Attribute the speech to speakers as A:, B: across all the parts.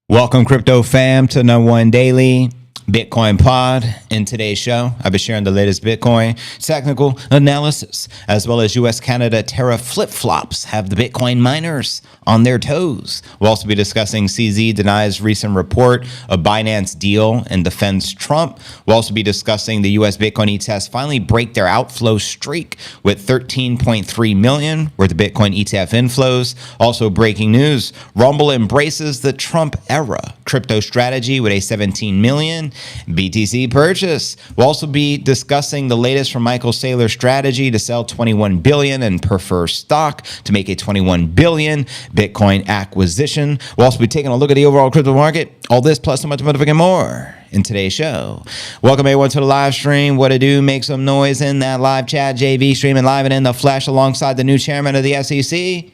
A: Welcome, crypto fam, to No One Daily Bitcoin Pod. In today's show, I'll be sharing the latest Bitcoin technical analysis, as well as US-Canada tariff flip-flops have the Bitcoin miners on their toes. We'll also be discussing CZ denies recent report of Binance deal and defends Trump. We'll also be discussing the US Bitcoin ETFs finally break their outflow streak with 13.3 million worth of Bitcoin ETF inflows. Also breaking news, Rumble embraces the Trump era crypto strategy with a 17 million BTC purchase. We'll also be discussing the latest from Michael Saylor's strategy to sell 21 billion and prefer stock to make a 21 billion Bitcoin acquisition. We'll also be taking a look at the overall crypto market. All this plus so much motherfucking more in today's show. Welcome everyone to the live stream. What to do? Make some noise in that live chat. JV streaming live and in the flesh alongside the new chairman of the SEC,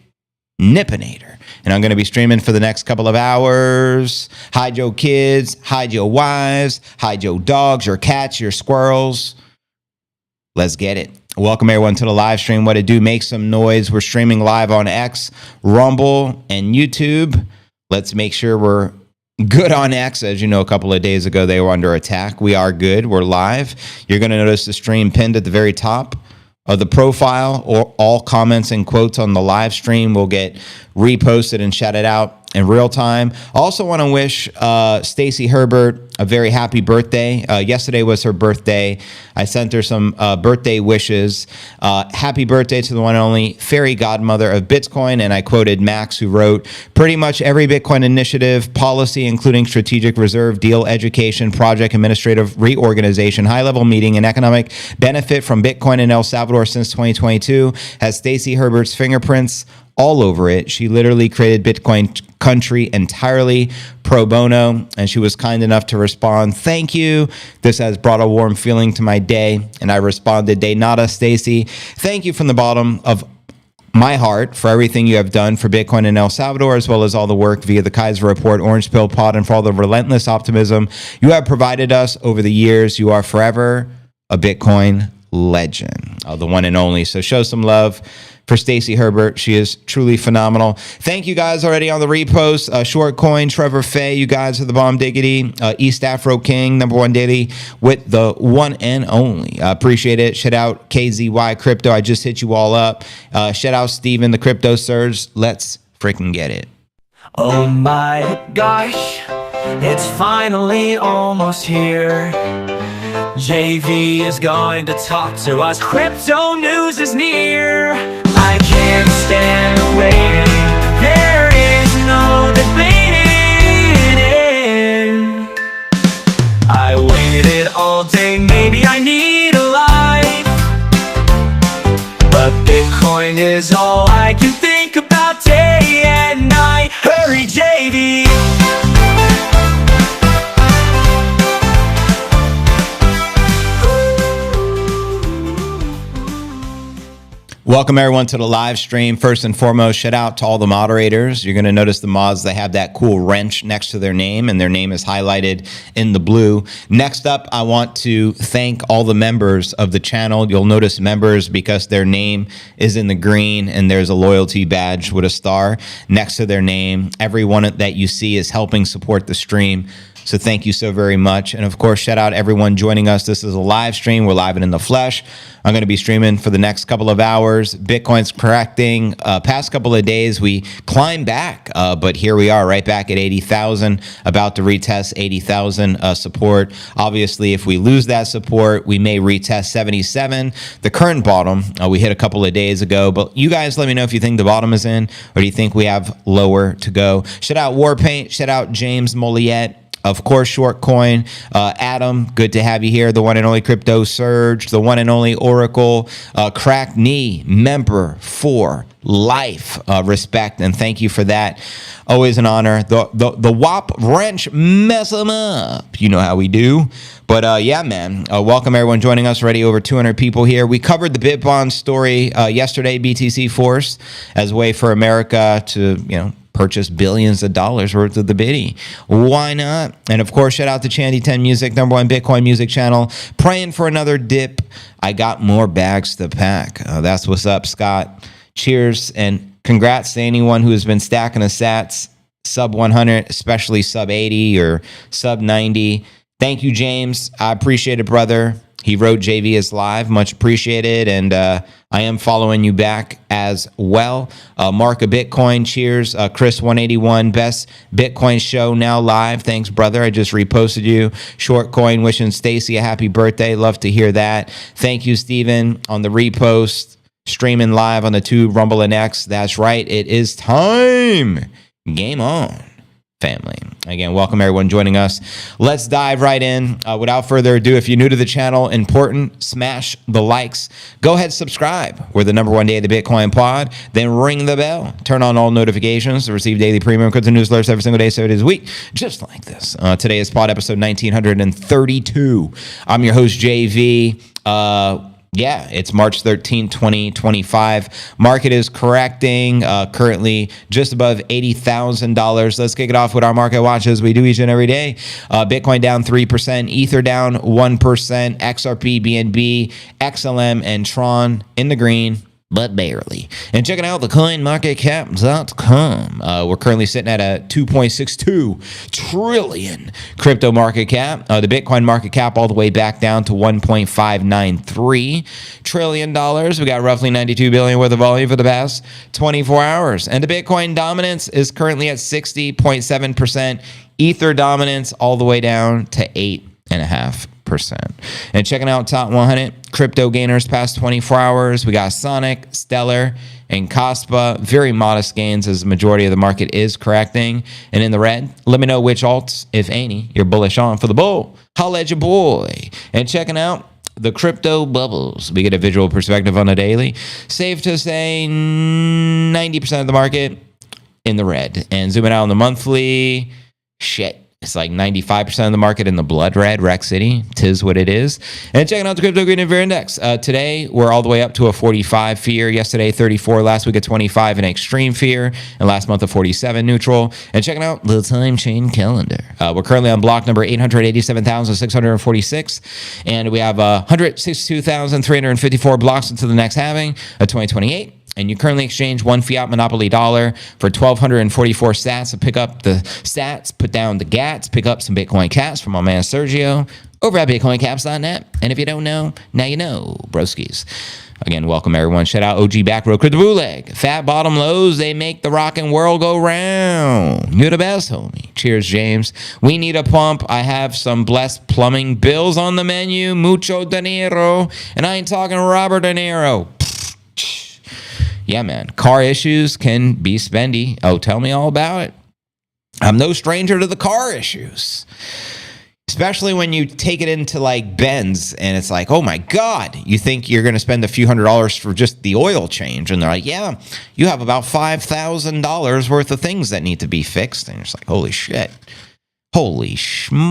A: Nippinator. And I'm going to be streaming for the next couple of hours. Hide your kids, hide your wives, hide your dogs, your cats, your squirrels. Let's get it. Welcome everyone to the live stream. What to do? Make some noise. We're streaming live on X, Rumble, and YouTube. Let's make sure we're good on X. As you know, a couple of days ago, they were under attack. We are good. We're live. You're going to notice the stream pinned at the very top of the profile, or all comments and quotes on the live stream will get reposted and shouted out in real time. Also want to wish Stacy Herbert a very happy birthday. Yesterday was her birthday. I sent her some birthday wishes. Happy birthday to the one and only fairy godmother of Bitcoin. And I quoted Max, who wrote, pretty much every Bitcoin initiative, policy, including strategic reserve, deal, education, project, administrative reorganization, high-level meeting, and economic benefit from Bitcoin in El Salvador since 2022 has Stacy Herbert's fingerprints all over it. She literally created Bitcoin country entirely pro bono, and she was kind enough to respond, "Thank you. This has brought a warm feeling to my day." And I responded, "De nada, Stacy. Thank you from the bottom of my heart for everything you have done for Bitcoin in El Salvador, as well as all the work via the Kaiser Report, Orange Pill Pod, and for all the relentless optimism you have provided us over the years. You are forever a Bitcoin legend." The one and only. So show some love for Stacy Herbert. She is truly phenomenal. Thank you guys already on the repost. Short Coin, Trevor Fay, you guys are the bomb diggity. East Afro King, number one daily with the one and only. Appreciate it. Shout out KZY Crypto. I just hit you all up. Shout out Steven, the Crypto Surge. Let's freaking get it.
B: Oh my gosh, it's finally almost here. JV is going to talk to us. Crypto news is near. I can't stand waiting. There is no debating. I waited all day, maybe I need a life, but Bitcoin is all I can think about day and night. Hurry, JV.
A: Welcome everyone to the live stream. First and foremost, shout out to all the moderators. You're going to notice the mods, they have that cool wrench next to their name, and their name is highlighted in the blue. Next up, I want to thank all the members of the channel. You'll notice members because their name is in the green and there's a loyalty badge with a star next to their name. Everyone that you see is helping support the stream. So thank you so very much. And of course, shout out everyone joining us. This is a live stream. We're live and in the flesh. I'm going to be streaming for the next couple of hours. Bitcoin's correcting. Past couple of days, we climbed back, but here we are right back at 80,000, about to retest 80,000 support. Obviously, if we lose that support, we may retest 77. The current bottom, we hit a couple of days ago, but you guys let me know if you think the bottom is in, or do you think we have lower to go? Shout out Warpaint. Shout out James Moliette. Of course, Short Coin, Adam, good to have you here. The one and only Crypto Surge, the one and only Oracle, Cracked Knee, member for life. Respect and thank you for that. Always an honor. The WAP wrench, mess them up. You know how we do. But yeah, man, welcome everyone joining us. Already over 200 people here. We covered the BitBond story yesterday, BTC Force, as a way for America to, purchase billions of dollars worth of the biddy. Why not? And of course, shout out to Chandy 10 Music, number one Bitcoin music channel. Praying for another dip. I got more bags to pack. That's what's up, Scott. Cheers and congrats to anyone who has been stacking the sats sub 100, especially sub 80 or sub 90. Thank you, James. I appreciate it, brother. He wrote JV is live. Much appreciated. And I am following you back as well. Mark a Bitcoin. Cheers. Chris 181. Best Bitcoin show now live. Thanks, brother. I just reposted you. Short Coin wishing Stacy a happy birthday. Love to hear that. Thank you, Steven, on the repost. Streaming live on the Tube, Rumble, and X. That's right. It is time. Game on, family. Again, welcome everyone joining us. Let's dive right in. Without further ado, if you're new to the channel, important, smash the likes. Go ahead, subscribe. We're the #1 day of the Bitcoin pod. Then ring the bell. Turn on all notifications to receive daily premium crypto newsletters every single day, 7 days a week, just like this. Today is pod episode 1932. I'm your host, JV. Yeah, it's March 13, 2025. Market is correcting, currently just above $80,000. Let's kick it off with our market watch as we do each and every day. Bitcoin down 3%, Ether down 1%, XRP, BNB, XLM, and Tron in the green, but barely. And checking out the coinmarketcap.com. We're currently sitting at a 2.62 trillion crypto market cap. The Bitcoin market cap all the way back down to $1.593 trillion. We got roughly 92 billion worth of volume for the past 24 hours. And the Bitcoin dominance is currently at 60.7%. Ether dominance all the way down to 8.5%. And checking out top 100 crypto gainers past 24 hours, we got Sonic, Stellar, and Cospa. Very modest gains as the majority of the market is correcting. And in the red, let me know which alts, if any, you're bullish on for the bull. Holla at your boy. And checking out the crypto bubbles, we get a visual perspective on the daily. Safe to say 90% of the market in the red. And zooming out on the monthly, shit. It's like 95% of the market in the blood red, Rec City. Tis what it is. And checking out the Crypto Green and Fear Index. Today, we're all the way up to a 45 fear. Yesterday, 34. Last week, a 25 in extreme fear. And last month, a 47 neutral. And checking out the time chain calendar. We're currently on block number 887,646. And we have 162,354 blocks until the next halving of 2028. And you currently exchange one fiat monopoly dollar for 1,244 sats. So pick up the sats, put down the gats, pick up some Bitcoin caps from my man Sergio over at bitcoincaps.net. And if you don't know, now you know, broskies. Again, welcome everyone. Shout out OG Back Row Crypto Bootleg. Fat bottom lows, they make the rockin' world go round. You're the best, homie. Cheers, James. We need a pump. I have some blessed plumbing bills on the menu. Mucho dinero. And I ain't talking Robert De Niro. Yeah, man. Car issues can be spendy. Oh, tell me all about it. I'm no stranger to the car issues. Especially when you take it into like Benz and it's like, oh my God, you think you're going to spend a few $100s for just the oil change. And they're like, yeah, you have about $5,000 worth of things that need to be fixed. And you're just like, holy shit. Holy shnikes.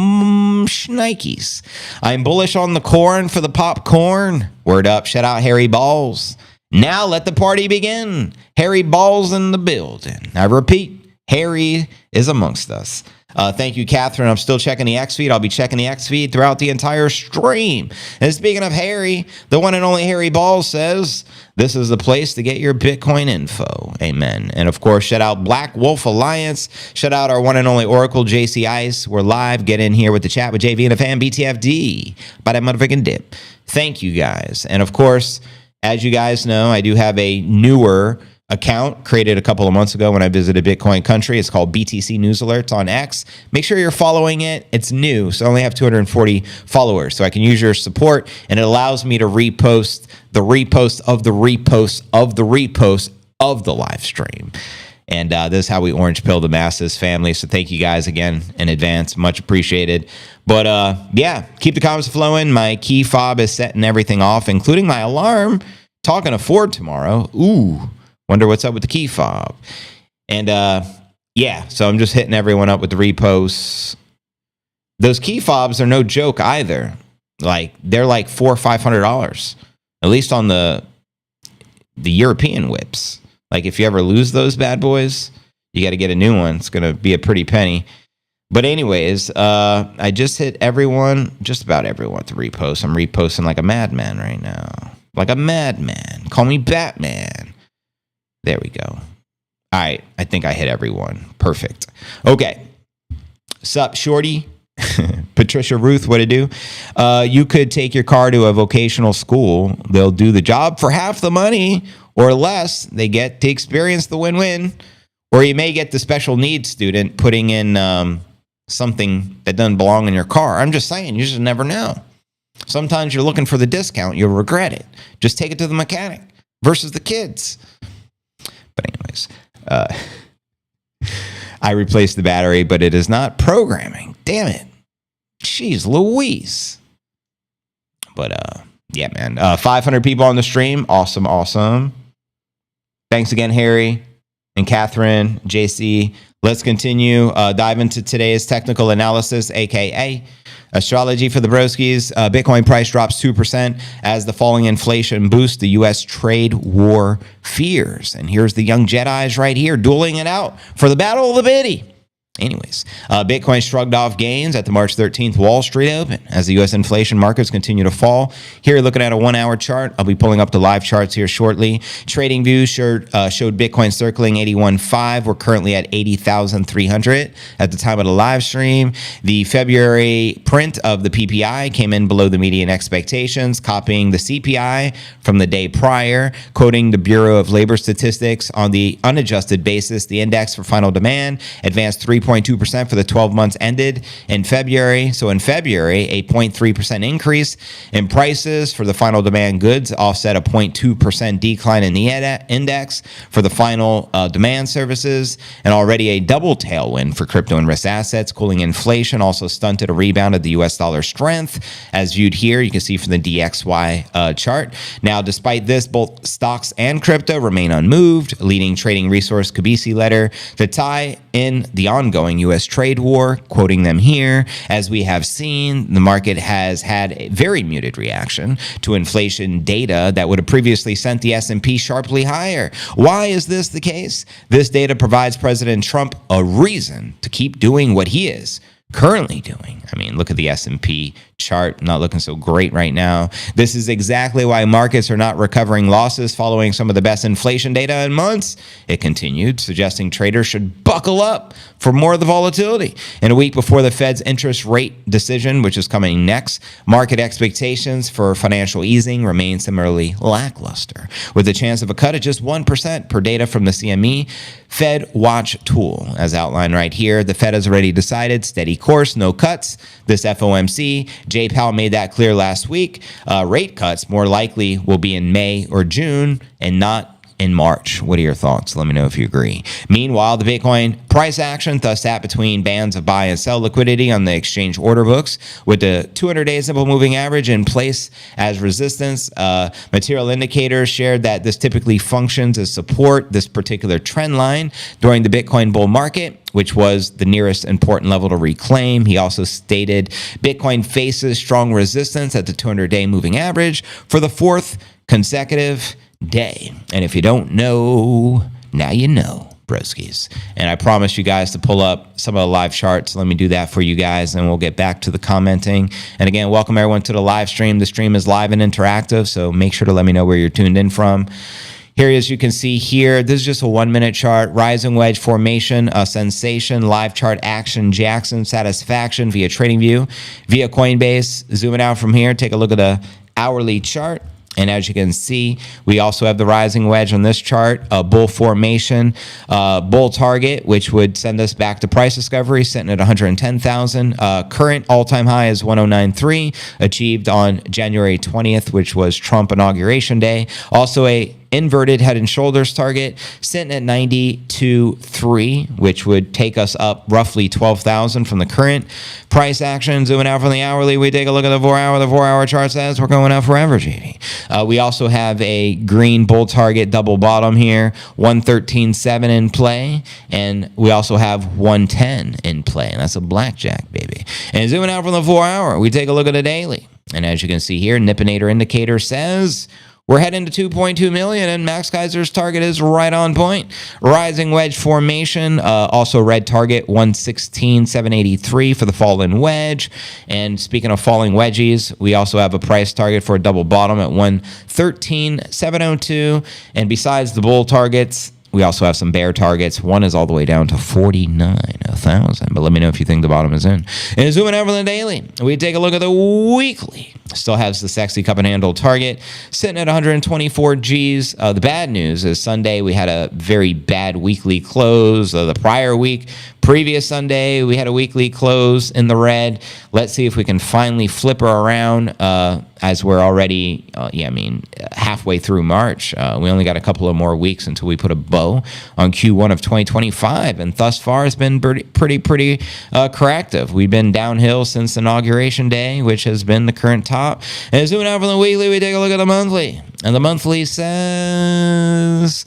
A: I'm bullish on the corn for the popcorn. Word up. Shout out Harry Balls. Now let the party begin. Harry Balls in the building. I repeat, Harry is amongst us. Thank you, Catherine. I'm still checking the X feed. I'll be checking the X feed throughout the entire stream. And speaking of Harry, the one and only Harry Balls says, this is the place to get your Bitcoin info. Amen. And of course, shout out Black Wolf Alliance. Shout out our one and only Oracle, JC Ice. We're live. Get in here with the chat with JV and the fan, BTFD. By that motherfucking dip. Thank you, guys. And of course, as you guys know, I do have a newer account created a couple of months ago when I visited Bitcoin Country. It's called BTC News Alerts on X. Make sure you're following it. It's new, so I only have 240 followers. So I can use your support, and it allows me to repost the repost of the repost of the repost of the live stream. And this is how we orange pill the masses, family. So thank you guys again in advance. Much appreciated. But yeah, keep the comments flowing. My key fob is setting everything off, including my alarm. Talking to Ford tomorrow. Ooh, wonder what's up with the key fob. And yeah, so I'm just hitting everyone up with the reposts. Those key fobs are no joke either. Like they're like $400 or $500, at least on the European whips. Like if you ever lose those bad boys, you got to get a new one. It's going to be a pretty penny. But anyways, I just hit everyone, just about everyone to repost. I'm reposting like a madman right now. Like a madman. Call me Batman. There we go. All right, I think I hit everyone. Perfect. Okay. Sup, shorty? Patricia Ruth, what to do? You could take your car to a vocational school. They'll do the job for half the money or less. They get to experience the win-win. Or you may get the special needs student putting in something that doesn't belong in your car. I'm just saying, you just never know. Sometimes you're looking for the discount. You'll regret it. Just take it to the mechanic versus the kids. But anyways, I replaced the battery, but it is not programming. Damn it. Jeez Louise. But yeah, man. 500 people on the stream. Awesome, awesome. Thanks again, Harry and Catherine, JC. Let's continue. Dive into today's technical analysis, aka astrology for the broskies. Bitcoin price drops 2% as the falling inflation boosts the U.S. trade war fears. And here's the young Jedis right here dueling it out for the battle of the biddy. Anyways, Bitcoin shrugged off gains at the March 13th Wall Street Open as the U.S. inflation markets continue to fall. Here, looking at a 1 hour chart, I'll be pulling up the live charts here shortly. Trading View showed Bitcoin circling 81.5. We're currently at 80,300 at the time of the live stream. The February print of the PPI came in below the median expectations, copying the CPI from the day prior. Quoting the Bureau of Labor Statistics, on the unadjusted basis, the index for final demand advanced 3.2% for the 12 months ended in February. So in February, a 0.3% increase in prices for the final demand goods offset a 0.2% decline in the index for the final demand services, and already a double tailwind for crypto and risk assets. Cooling inflation also stunted a rebound of the U.S. dollar strength, as viewed here. You can see from the DXY chart. Now, despite this, both stocks and crypto remain unmoved. Leading trading resource Kabisi letter to tie in the ongoing U.S. trade war, quoting them here, as we have seen, the market has had a very muted reaction to inflation data that would have previously sent the S&P sharply higher. Why is this the case? This data provides President Trump a reason to keep doing what he is currently doing. I mean, look at the S&P chart, not looking so great right now. This is exactly why markets are not recovering losses following some of the best inflation data in months. It continued, suggesting traders should buckle up for more of the volatility. In a week before the Fed's interest rate decision, which is coming next, market expectations for financial easing remain similarly lackluster, with a chance of a cut at just 1% per data from the CME Fed Watch tool. As outlined right here, the Fed has already decided steady course, no cuts. This FOMC, Jay Powell made that clear last week. Rate cuts more likely will be in May or June and not in March. What are your thoughts? Let me know if you agree. Meanwhile, the Bitcoin price action thus sat between bands of buy and sell liquidity on the exchange order books, with the 200-day simple moving average in place as resistance. Material indicators shared that this typically functions as support, this particular trend line, during the Bitcoin bull market, which was the nearest important level to reclaim. He also stated Bitcoin faces strong resistance at the 200-day moving average for the fourth consecutive day. And if you don't know, now you know, broskies. And I promised you guys to pull up some of the live charts. Let me do that for you guys, and we'll get back to the commenting. And again, welcome everyone to the live stream. The stream is live and interactive, so make sure to let me know where you're tuned in from. Here, as you can see here, this is just a 1 minute chart. Rising wedge formation, a sensation, live chart action, Jackson, satisfaction via TradingView, via Coinbase. Zooming out from here, take a look at the hourly chart. And as you can see, we also have the rising wedge on this chart, a bull formation, bull target, which would send us back to price discovery, sitting at 110,000. Current all-time high is 109.3, achieved on January 20th, which was Trump inauguration day. Also a inverted head and shoulders target sitting at 92.3, which would take us up roughly 12,000 from the current price action. Zooming out from the hourly, we take a look at the 4 hour. The 4 hour chart says we're going up forever, JD. We also have a green bull target double bottom here, 113.7 in play, and we also have 110 in play, and that's a blackjack, baby. And zooming out from the 4 hour, we take a look at the daily, and as you can see here, Nippinator indicator says we're heading to 2.2 million, and Max Kaiser's target is right on point. Rising wedge formation, also red target 116,783 for the fallen wedge. And speaking of falling wedgies, we also have a price target for a double bottom at 113,702. And besides the bull targets, We also have some bear targets. One is all the way down to 49,000. But let me know if you think the bottom is in. And zooming out from the daily, we take a look at the weekly. Still has the sexy cup and handle target sitting at 124 G's. The bad news is Sunday we had a very bad weekly close. The prior week, previous Sunday, we had a weekly close in the red. Let's see if we can finally flip her around as we're already, halfway through March. We only got a couple of more weeks until we put a bow on Q1 of 2025. And thus far, it's been pretty corrective. We've been downhill since Inauguration Day, which has been the current top. And zooming out from the weekly, we take a look at the monthly. And the monthly says,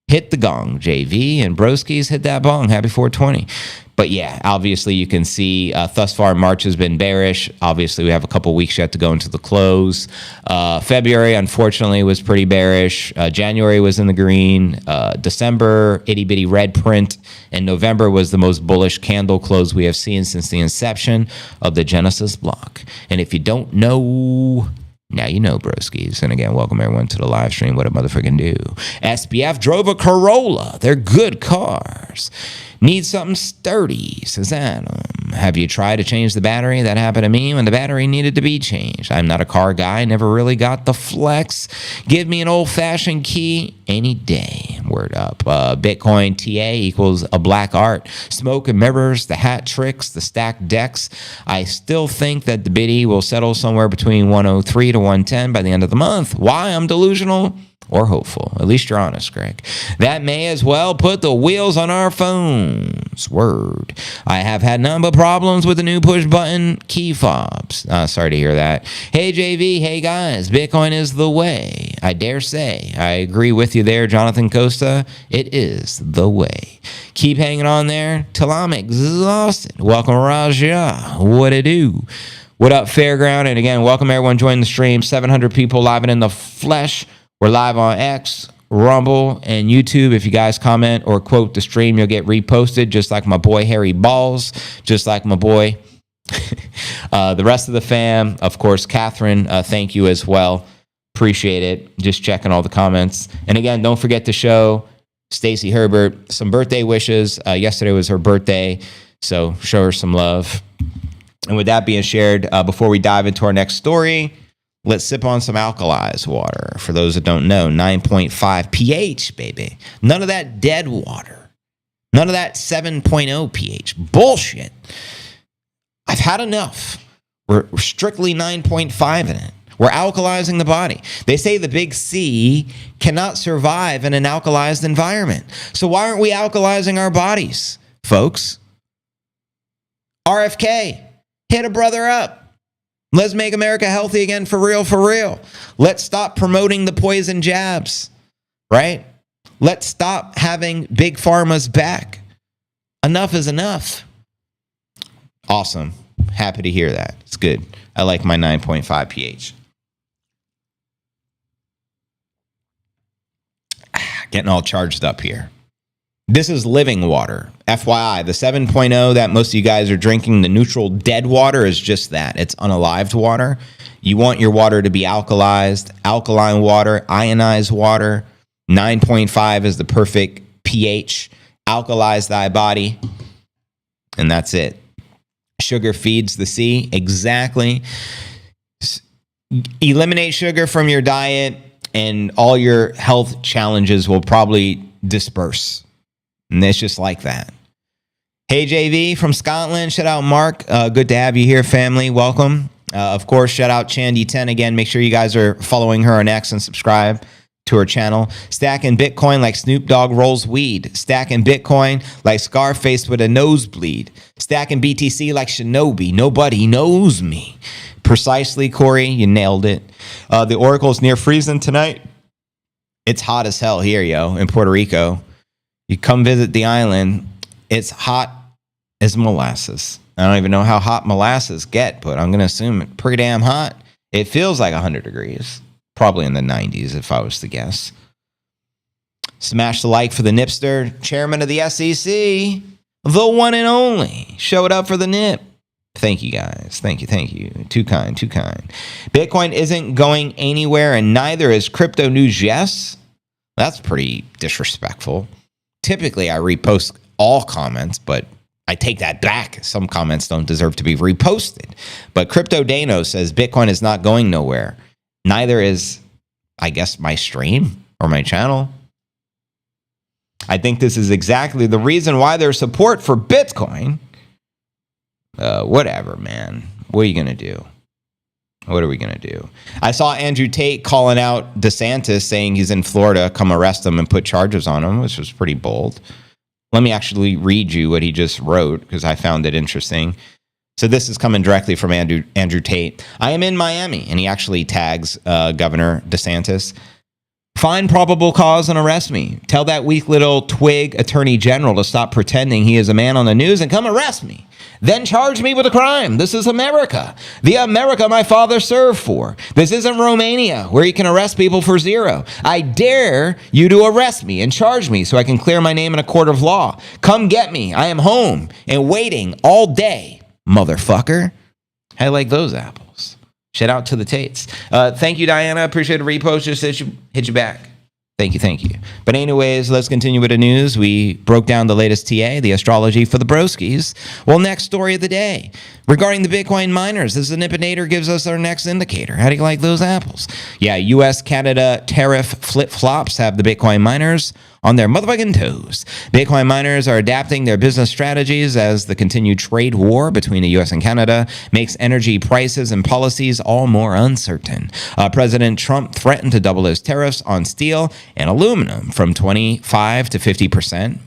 A: hit the gong, JV, and broskies hit that bong. Happy 420. But yeah, obviously you can see thus far March has been bearish. Obviously we have a couple weeks yet to go into the close. February, unfortunately, was pretty bearish. January was in the green. December, itty bitty red print. And November was the most bullish candle close we have seen since the inception of the Genesis block. And if you don't know, now you know, broskies. And again, welcome everyone to the live stream. What a motherfucking do. SBF drove a Corolla. They're good cars. Need something sturdy, says Adam. Have you tried to change the battery? That happened to me when the battery needed to be changed. I'm not a car guy. Never really got the flex. Give me an old-fashioned key any day. Word up. Bitcoin TA equals a black art. Smoke and mirrors, the hat tricks, the stacked decks. I still think that the biddy will settle somewhere between 103 to 110 by the end of the month. Why? I'm delusional or hopeful. At least you're honest, Greg. That may as well put the wheels on our phones. Word. I have had none but problems with the new push button key fobs. Sorry to hear that. Hey, JV. Hey, guys. Bitcoin is the way. I dare say. I agree with you there, Jonathan Costa. It is the way. Keep hanging on there till I'm exhausted. Welcome, Raja. What it do? What up, Fairground? And again, welcome everyone joining the stream. 700 people live and in the flesh. We're live on X, Rumble, and YouTube. If you guys comment or quote the stream, you'll get reposted, just like my boy Harry Balls, just like my boy. The rest of the fam, of course, Catherine, thank you as well. Appreciate it. Just checking all the comments. And again, don't forget to show Stacy Herbert some birthday wishes. Yesterday was her birthday, so show her some love. And with that being shared, before we dive into our next story, let's sip on some alkalized water. For those that don't know, 9.5 pH, baby. None of that dead water. None of that 7.0 pH. Bullshit. I've had enough. We're strictly 9.5 in it. We're alkalizing the body. They say the big C cannot survive in an alkalized environment. So why aren't we alkalizing our bodies, folks? RFK, hit a brother up. Let's make America healthy again for real, for real. Let's stop promoting the poison jabs, right? Let's stop having big pharma's back. Enough is enough. Awesome. Happy to hear that. It's good. I like my 9.5 pH. Getting all charged up here. This is living water. FYI, the 7.0 that most of you guys are drinking, the neutral dead water, is just that. It's unalived water. You want your water to be alkalized, alkaline water, ionized water. 9.5 is the perfect pH. Alkalize thy body. And that's it. Sugar feeds the sea. Exactly. Eliminate sugar from your diet, and all your health challenges will probably disperse. And it's just like that. Hey, JV from Scotland. Shout out, Mark. Good to have you here, family. Welcome. Of course, shout out Chandy10 again. Make sure you guys are following her on X and subscribe to her channel. Stacking Bitcoin like Snoop Dogg rolls weed. Stacking Bitcoin like Scarface with a nosebleed. Stacking BTC like Shinobi. Nobody knows me. Precisely, Corey. You nailed it. The Oracle's near freezing tonight. It's hot as hell here, yo, in Puerto Rico. You come visit the island, it's hot as molasses. I don't even know how hot molasses get, but I'm going to assume it's pretty damn hot. It feels like 100 degrees, probably in the 90s if I was to guess. Smash the like for the Nipster, chairman of the SEC, the one and only, showed up for the Nip. Thank you, guys. Thank you. Too kind. Bitcoin isn't going anywhere, and neither is crypto news, yes? That's pretty disrespectful. typically I repost all comments, but I take that back. Some comments don't deserve to be reposted. But Crypto Dano says Bitcoin is not going nowhere. Neither is, I guess, my stream or my channel. I think this is exactly the reason why there's support for Bitcoin. Whatever, man. What are you going to do? What are we going to do? I saw Andrew Tate calling out DeSantis, saying he's in Florida, come arrest him and put charges on him, which was pretty bold. Let me actually read you what he just wrote because I found it interesting. So this is coming directly from Andrew Tate. I am in Miami, and he actually tags Governor DeSantis. Find probable cause and arrest me. Tell that weak little twig attorney general to stop pretending he is a man on the news and come arrest me. Then charge me with a crime. This is America. The America my father served for. This isn't Romania where you can arrest people for zero. I dare you to arrest me and charge me so I can clear my name in a court of law. Come get me. I am home and waiting all day, motherfucker. How do you like those apples? Shout out to the Tates. Thank you, Diana. Appreciate a repost. Just hit you back. Thank you. But anyways, let's continue with the news. We broke down the latest TA, the astrology for the broskies. Well, next story of the day. Regarding the Bitcoin miners, this Nipponator gives us our next indicator. How do you like those apples? Yeah, U.S.-Canada tariff flip-flops have the Bitcoin miners on their motherfucking toes. Bitcoin miners are adapting their business strategies as the continued trade war between the U.S. and Canada makes energy prices and policies all more uncertain. President Trump threatened to double his tariffs on steel and aluminum from 25 to 50%.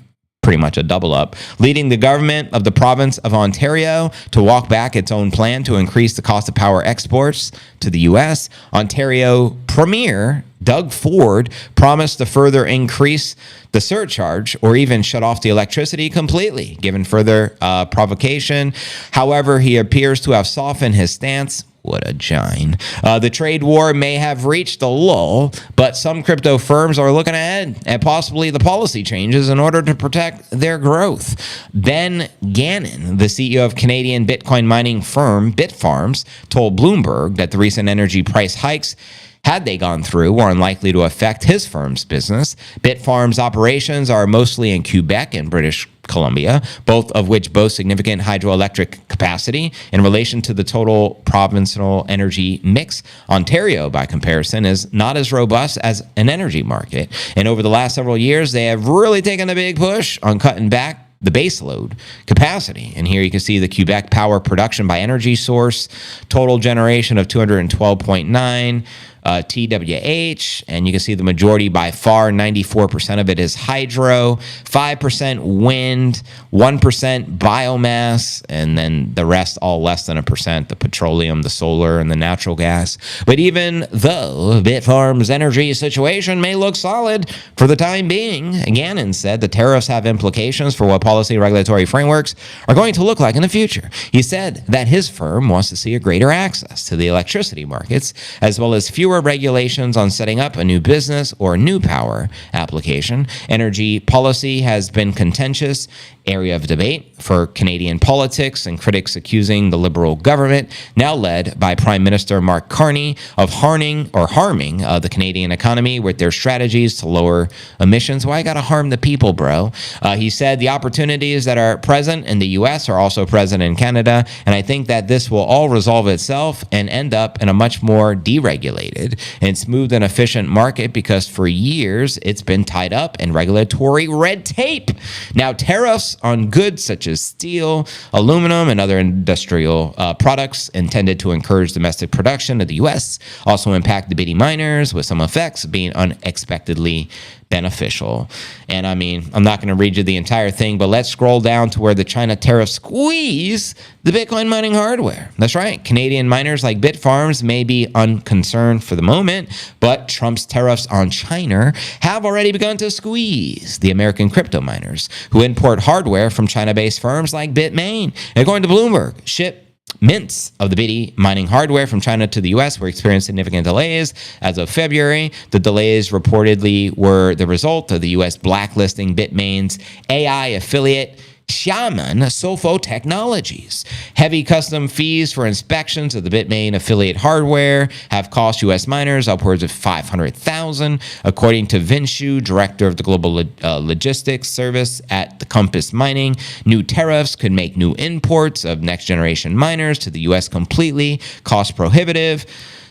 A: Pretty much a double up, leading the government of the province of Ontario to walk back its own plan to increase the cost of power exports to the U.S. Ontario Premier Doug Ford promised to further increase the surcharge or even shut off the electricity completely, given further provocation. However, he appears to have softened his stance. What a gine. The trade war may have reached a lull, but some crypto firms are looking ahead at possibly the policy changes in order to protect their growth. Ben Gannon, the CEO of Canadian Bitcoin mining firm Bitfarms, told Bloomberg that the recent energy price hikes, had they gone through, were unlikely to affect his firm's business. Bitfarms' operations are mostly in Quebec and British Columbia, both of which boast significant hydroelectric capacity. In relation to the total provincial energy mix, Ontario, by comparison, is not as robust as an energy market. And over the last several years, they have really taken a big push on cutting back the baseload capacity. And here you can see the Quebec power production by energy source, total generation of 212.9 TWH, and you can see the majority by far, 94% of it is hydro, 5% wind, 1% biomass, and then the rest all less than 1%, the petroleum, the solar, and the natural gas. But even though Bitfarms' energy situation may look solid for the time being, Gannon said the tariffs have implications for what policy and regulatory frameworks are going to look like in the future. He said that his firm wants to see a greater access to the electricity markets, as well as fewer regulations on setting up a new business or a new power application. Energy policy has been contentious area of debate for Canadian politics, and critics accusing the Liberal government, now led by Prime Minister Mark Carney, of harming the Canadian economy with their strategies to lower emissions. Why gotta harm the people, bro? He said the opportunities that are present in the U.S. are also present in Canada, and I think that this will all resolve itself and end up in a much more deregulated and smooth and efficient market, because for years it's been tied up in regulatory red tape. Now, tariffs on goods such as steel, aluminum, and other industrial products intended to encourage domestic production of the U.S. also impact the bitty miners, with some effects being unexpectedly beneficial. And I mean, I'm not going to read you the entire thing, but let's scroll down to where the China tariffs squeeze the Bitcoin mining hardware. That's right. Canadian miners like Bitfarms may be unconcerned for the moment, but Trump's tariffs on China have already begun to squeeze the American crypto miners who import hardware from China-based firms like Bitmain. According to Bloomberg, shipments of the bitty mining hardware from China to the U.S. were experiencing significant delays. As of February, the delays reportedly were the result of the U.S. blacklisting Bitmain's AI affiliate Xiamen Sofo Technologies. Heavy custom fees for inspections of the Bitmain affiliate hardware have cost U.S. miners upwards of $500,000, according to Vinshu, director of the global logistics service at the Compass Mining. New tariffs could make new imports of next-generation miners to the U.S. completely cost prohibitive.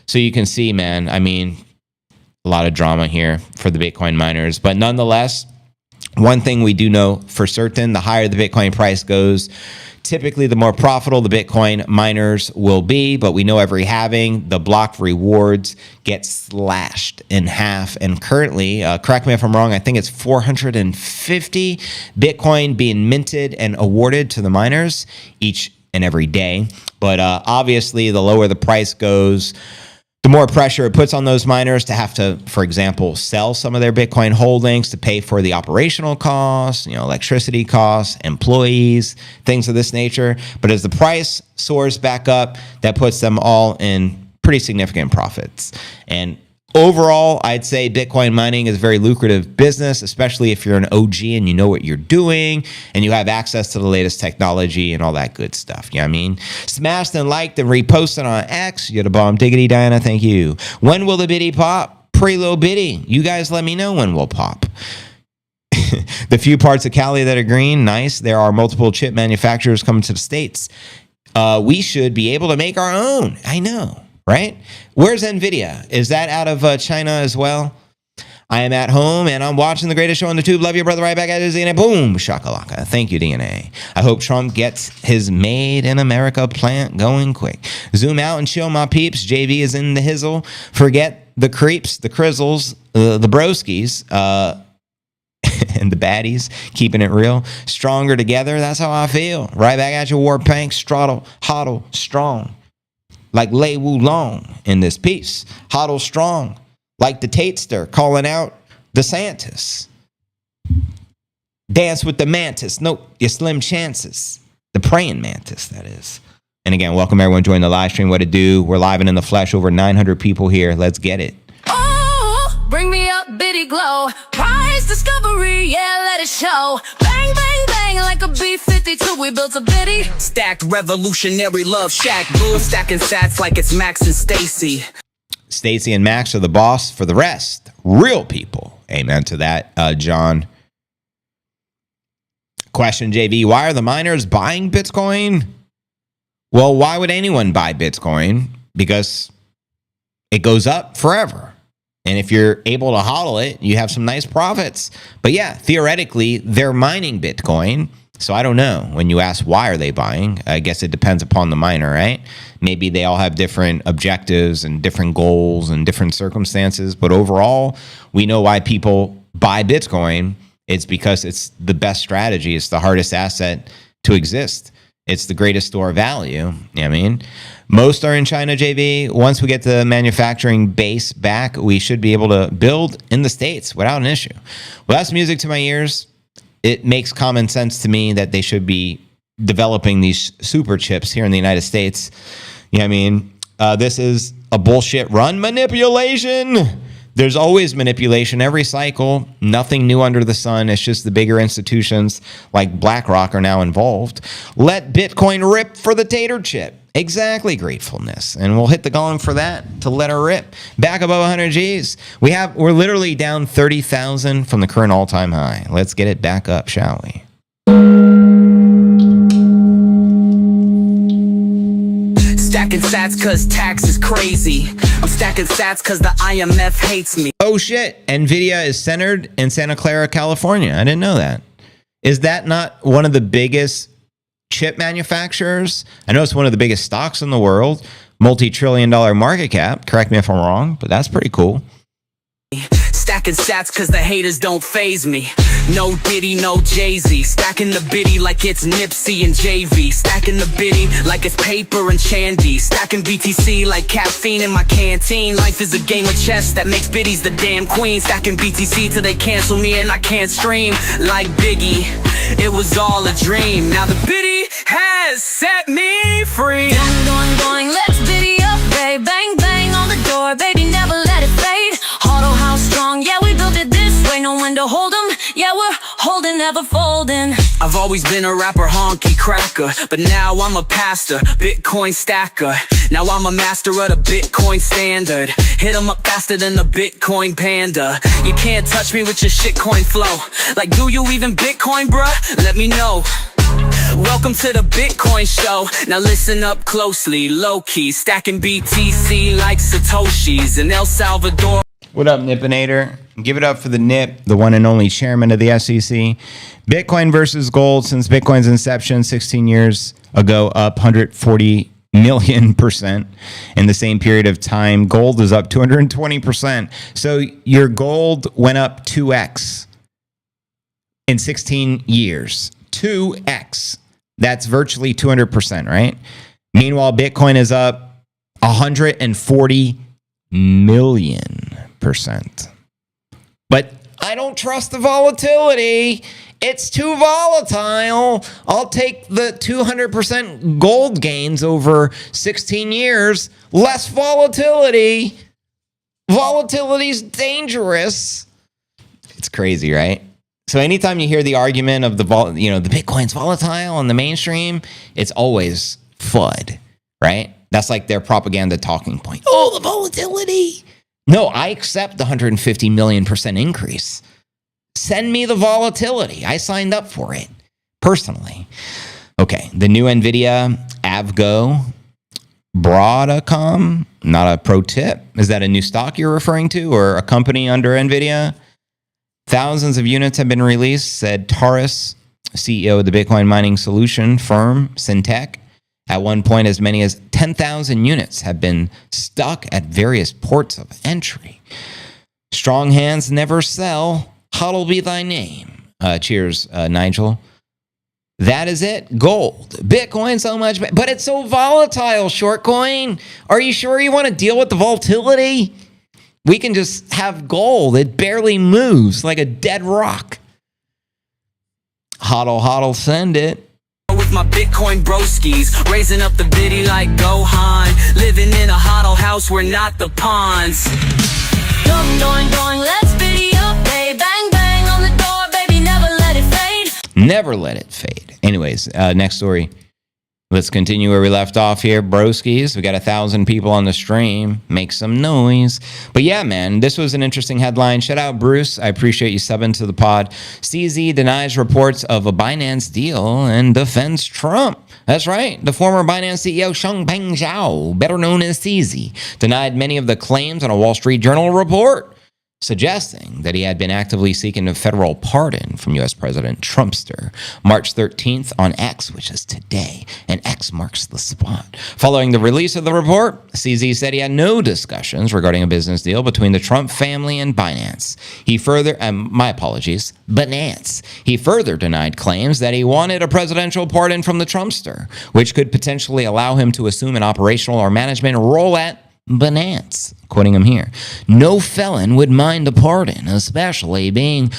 A: So you can see, man, I mean, a lot of drama here for the Bitcoin miners, but nonetheless, one thing we do know for certain, the higher the Bitcoin price goes, typically the more profitable the Bitcoin miners will be, but we know every halving, the block rewards get slashed in half. And currently, correct me if I'm wrong, I think it's 450 Bitcoin being minted and awarded to the miners each and every day. But obviously, the lower the price goes, the more pressure it puts on those miners to have to, for example, sell some of their Bitcoin holdings to pay for the operational costs, electricity costs, employees, things of this nature. But as the price soars back up, that puts them all in pretty significant profits. And overall, I'd say Bitcoin mining is a very lucrative business, especially if you're an OG and you know what you're doing and you have access to the latest technology and all that good stuff. You know what I mean? Smashed and liked and reposted on X. You're the bomb. Diggity, Diana. Thank you. When will the biddy pop? Pretty little bitty. You guys let me know when we'll pop. The few parts of Cali that are green, nice. There are multiple chip manufacturers coming to the States. We should be able to make our own. I know. Right? Where's NVIDIA? Is that out of China as well? I am at home and I'm watching the greatest show on the tube. Love you, brother. Right back at his DNA. Boom. Shakalaka. Thank you, DNA. I hope Trump gets his Made in America plant going quick. Zoom out and chill, my peeps. JV is in the hizzle. Forget the creeps, the crizzles, the broskies, and the baddies. Keeping it real. Stronger together. That's how I feel. Right back at you, Warpank. Straddle, hodl, strong. Like Lei Wulong in this piece. Hodl strong. Like the Tatester calling out DeSantis. Dance with the mantis. Nope, your slim chances. The praying mantis, that is. And again, welcome everyone joining the live stream. What to do? We're live and in the flesh. Over 900 people here. Let's get it.
C: Oh, bring me up, bitty glow. Prize discovery, yeah, let it show. Bang, bang, bang, like a B-52. We built a bitty.
B: Stacked revolutionary love shack. Blue stacking sats like it's Max and Stacy.
A: Stacy and Max are the boss for the rest. Real people. Amen to that, John. Question, JV. Why are the miners buying Bitcoin? Well, why would anyone buy Bitcoin? Because it goes up forever. And if you're able to hodl it, you have some nice profits. But yeah, theoretically, they're mining Bitcoin. So I don't know. When you ask why are they buying, I guess it depends upon the miner, right? Maybe they all have different objectives and different goals and different circumstances. But overall, we know why people buy Bitcoin. It's because it's the best strategy. It's the hardest asset to exist. It's the greatest store of value. You know what I mean? Most are in China, JV. Once we get the manufacturing base back, we should be able to build in the States without an issue. Well, that's music to my ears. It makes common sense to me that they should be developing these super chips here in the United States. You know what I mean? This is a bullshit run. Manipulation. There's always manipulation every cycle. Nothing new under the sun. It's just the bigger institutions like BlackRock are now involved. Let Bitcoin rip for the tater chip. Exactly, gratefulness. And we'll hit the gong for that to let her rip. Back above 100 G's. We're literally down 30,000 from the current all-time high. Let's get it back up, shall we?
B: Stacking sats cause tax is crazy. I'm stacking sats cause the IMF hates me.
A: Oh shit, NVIDIA is centered in Santa Clara, California. I didn't know that. Is that not one of the biggest chip manufacturers? I know it's one of the biggest stocks in the world. Multi-trillion-dollar market cap. Correct me if I'm wrong, but that's pretty cool.
B: Stacking sats cause the haters don't faze me. No Diddy, no Jay-Z. Stacking the biddy like it's Nipsey and JV. Stacking the biddy like it's paper and Chandy. Stacking BTC like caffeine in my canteen. Life is a game of chess that makes biddies the damn queen. Stacking BTC till they cancel me and I can't stream. Like Biggie, it was all a dream. Now the biddy has set me free.
C: Going, let's biddy up, babe. Bang, bang on the door, baby, never let it fade. Auto house strong, yeah, we built it this way. No one to hold 'em, yeah, we're holding rising, never folding.
B: I've always been a rapper, honky cracker, but now I'm a pastor, Bitcoin stacker. Now I'm a master of the Bitcoin standard. Hit 'em up faster than the Bitcoin panda. You can't touch me with your shitcoin flow. Like, do you even Bitcoin, bruh? Let me know. Welcome to the Bitcoin show. Now listen up closely, low-key, stacking BTC like Satoshis in El Salvador.
A: What up, Nipinator? Give it up for the Nip, the one and only chairman of the SEC. Bitcoin versus gold since Bitcoin's inception 16 years ago, up 140 million% in the same period of time. Gold is up 220%. So your gold went up 2x in 16 years. 2x. That's virtually 200%, right? Meanwhile, Bitcoin is up 140 million%. But I don't trust the volatility. It's too volatile. I'll take the 200% gold gains over 16 years. Less volatility. Volatility's dangerous. It's crazy, right? So anytime you hear the argument of the Bitcoin's volatile on the mainstream, it's always FUD, right? That's like their propaganda talking point. Oh, the volatility. No, I accept the 150 million% increase. Send me the volatility. I signed up for it personally. Okay, the new NVIDIA Avgo Broadcom, not a pro tip. Is that a new stock you're referring to or a company under NVIDIA? Thousands of units have been released, said Tariffs, CEO of the Bitcoin mining solution firm, Syntec. At one point, as many as 10,000 units have been stuck at various ports of entry. Strong hands never sell. Hodl be thy name. Cheers, Nigel. That is it. Gold. Bitcoin so much, but it's so volatile, Shortcoin. Are you sure you want to deal with the volatility? We can just have gold. It barely moves like a dead rock. Hodl, send it.
B: With my Bitcoin broskies, raising up the biddy like Gohan. Living in a hodl house, we're not the pawns.
C: Going, let's biddy up, babe. Bang, bang on the door, baby, never let it fade.
A: Never let it fade. Anyways, next story. Let's continue where we left off here, broskies. We got 1,000 people on the stream. Make some noise. But yeah, man, this was an interesting headline. Shout out, Bruce. I appreciate you subbing to the pod. CZ denies reports of a Binance deal and defends Trump. That's right. The former Binance CEO, Changpeng Zhao, better known as CZ, denied many of the claims on a Wall Street Journal report, suggesting that he had been actively seeking a federal pardon from U.S. President Trumpster. March 13th on X, which is today, and X marks the spot. Following the release of the report, CZ said he had no discussions regarding a business deal between the Trump family and Binance. He further, Binance. He further denied claims that he wanted a presidential pardon from the Trumpster, which could potentially allow him to assume an operational or management role at Binance. Quoting him here, no felon would mind a pardon, especially being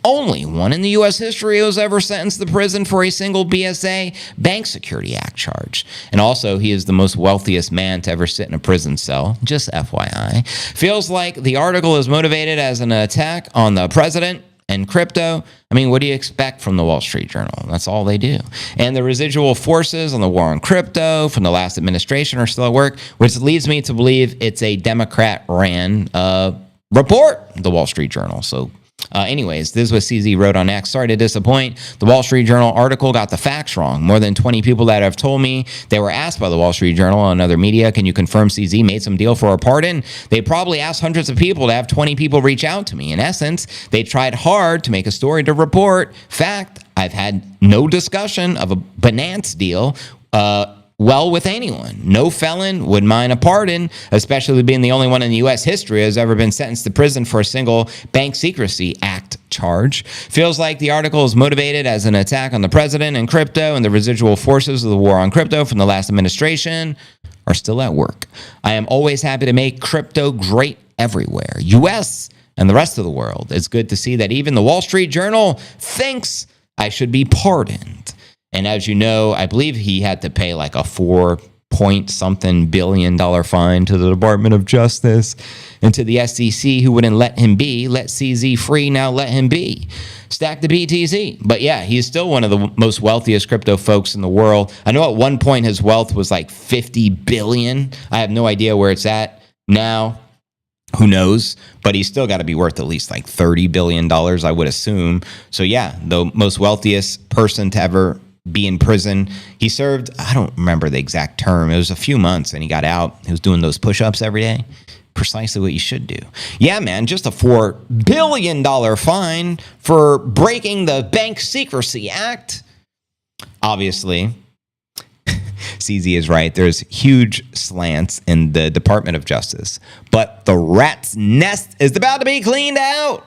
A: only one in the U.S. history who was ever sentenced to prison for a single BSA Bank Security Act charge. And also, he is the most wealthiest man to ever sit in a prison cell, just FYI. Feels like the article is motivated as an attack on the president and crypto. I mean, what do you expect from the Wall Street Journal? That's all they do. And the residual forces on the war on crypto from the last administration are still at work, which leads me to believe it's a Democrat-ran report, the Wall Street Journal. So anyways, this is what CZ wrote on X. Sorry to disappoint. The Wall Street Journal article got the facts wrong. More than 20 people that have told me they were asked by the Wall Street Journal and other media, can you confirm CZ made some deal for a pardon? They probably asked hundreds of people to have 20 people reach out to me. In essence, they tried hard to make a story to report. Fact, I've had no discussion of a Binance deal with anyone. No felon would mind a pardon, especially being the only one in the U.S. history has ever been sentenced to prison for a single Bank Secrecy Act charge. Feels like the article is motivated as an attack on the president and crypto, and the residual forces of the war on crypto from the last administration are still at work. I am always happy to make crypto great everywhere, U.S. and the rest of the world. It's good to see that even the Wall Street Journal thinks I should be pardoned. And as you know, I believe he had to pay like a $4 point something billion fine to the Department of Justice and to the SEC, who wouldn't let him be. Let CZ free, now let him be. Stack the BTC. But yeah, he's still one of the most wealthiest crypto folks in the world. I know at one point his wealth was like 50 billion. I have no idea where it's at now. Who knows? But he's still got to be worth at least like $30 billion, I would assume. So yeah, the most wealthiest person to ever be in prison. He served, I don't remember the exact term. It was a few months and he got out. He was doing those push-ups every day. Precisely what you should do. Yeah, man, just a $4 billion fine for breaking the Bank Secrecy Act. Obviously, CZ is right. There's huge slants in the Department of Justice, but the rat's nest is about to be cleaned out.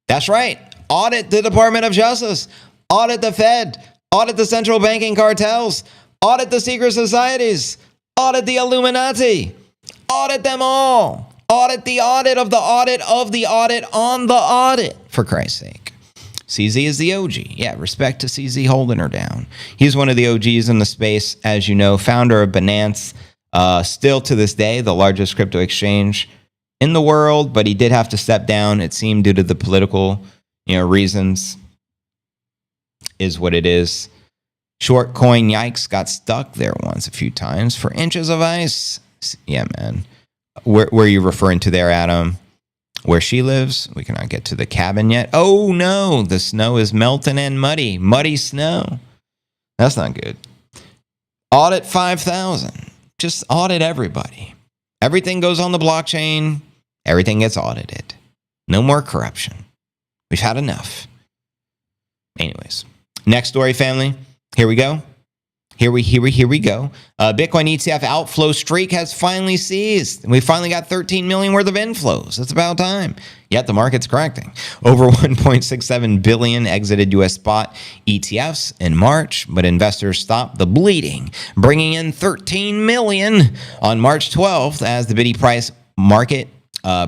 A: That's right. Audit the Department of Justice. Audit the Fed. Audit the central banking cartels. Audit the secret societies. Audit the Illuminati. Audit them all. Audit the audit of the audit of the audit on the audit, for Christ's sake. CZ is the OG. Yeah, respect to CZ holding her down. He's one of the OGs in the space, as you know, founder of Binance, still to this day the largest crypto exchange in the world, but he did have to step down, it seemed, due to the political, reasons. Is what it is. Short coin yikes got stuck there once a few times for inches of ice. Yeah, man. Where are you referring to there, Adam? Where she lives? We cannot get to the cabin yet. Oh, no. The snow is melting and muddy. Muddy snow. That's not good. Audit 5,000. Just audit everybody. Everything goes on the blockchain. Everything gets audited. No more corruption. We've had enough. Anyways. Next story, family. Here we go. Here we go. Bitcoin ETF outflow streak has finally ceased. We finally got 13 million worth of inflows. It's about time. Yet the market's correcting. Over 1.67 billion exited US spot ETFs in March, but investors stopped the bleeding, bringing in 13 million on March 12th as the Biddy price market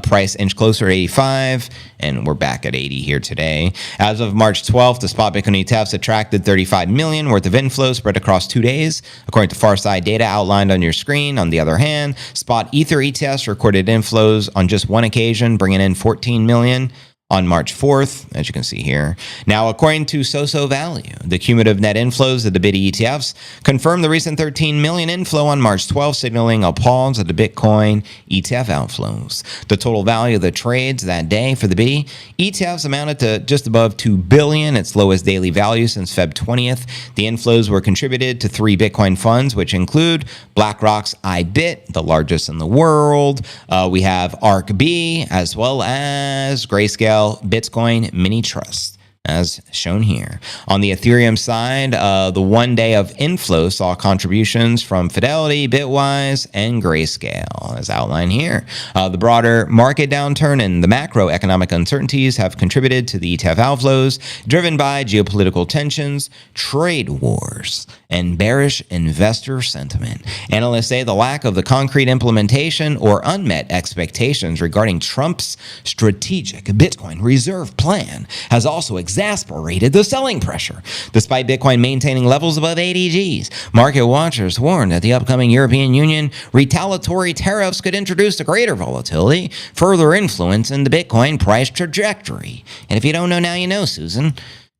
A: price inched closer to 85, and we're back at 80 here today. As of March 12th, the spot Bitcoin ETFs attracted 35 million worth of inflows spread across 2 days, according to Farside data outlined on your screen. On the other hand, spot Ether ETFs recorded inflows on just one occasion, bringing in 14 million on March 4th, as you can see here. Now, according to Soso Value, the cumulative net inflows of the Biddy ETFs confirmed the recent 13 million inflow on March 12th, signaling a pause of the Bitcoin ETF outflows. The total value of the trades that day for the Biddy ETFs amounted to just above 2 billion, its lowest daily value since Feb 20th. The inflows were contributed to 3 Bitcoin funds, which include BlackRock's iBit, the largest in the world. We have ARKB, as well as Grayscale Bitcoin Mini Trust, as shown here. On the Ethereum side, the 1 day of inflow saw contributions from Fidelity, Bitwise, and Grayscale, as outlined here. The broader market downturn and the macroeconomic uncertainties have contributed to the ETF outflows, driven by geopolitical tensions, trade wars, and bearish investor sentiment. Analysts say the lack of the concrete implementation or unmet expectations regarding Trump's strategic Bitcoin reserve plan has also exasperated the selling pressure. Despite Bitcoin maintaining levels above 80 Gs, market watchers warn that the upcoming European Union retaliatory tariffs could introduce a greater volatility, further influencing the Bitcoin price trajectory. And if you don't know now, you know, Susan.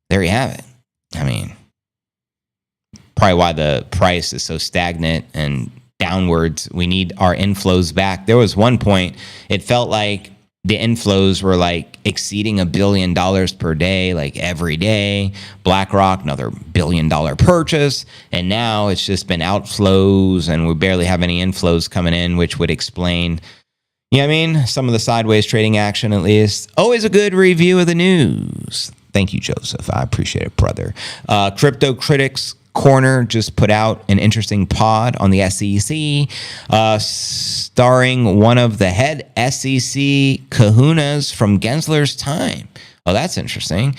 A: There you have it. I mean, probably why the price is so stagnant and downwards. We need our inflows back. There was one point, it felt like the inflows were like exceeding $1 billion per day, like every day. BlackRock, another $1 billion purchase. And now it's just been outflows and we barely have any inflows coming in, which would explain, some of the sideways trading action at least. Always a good review of the news. Thank you, Joseph. I appreciate it, brother. Crypto Critics Corner just put out an interesting pod on the SEC, starring one of the head SEC kahunas from Gensler's time. Oh, that's interesting.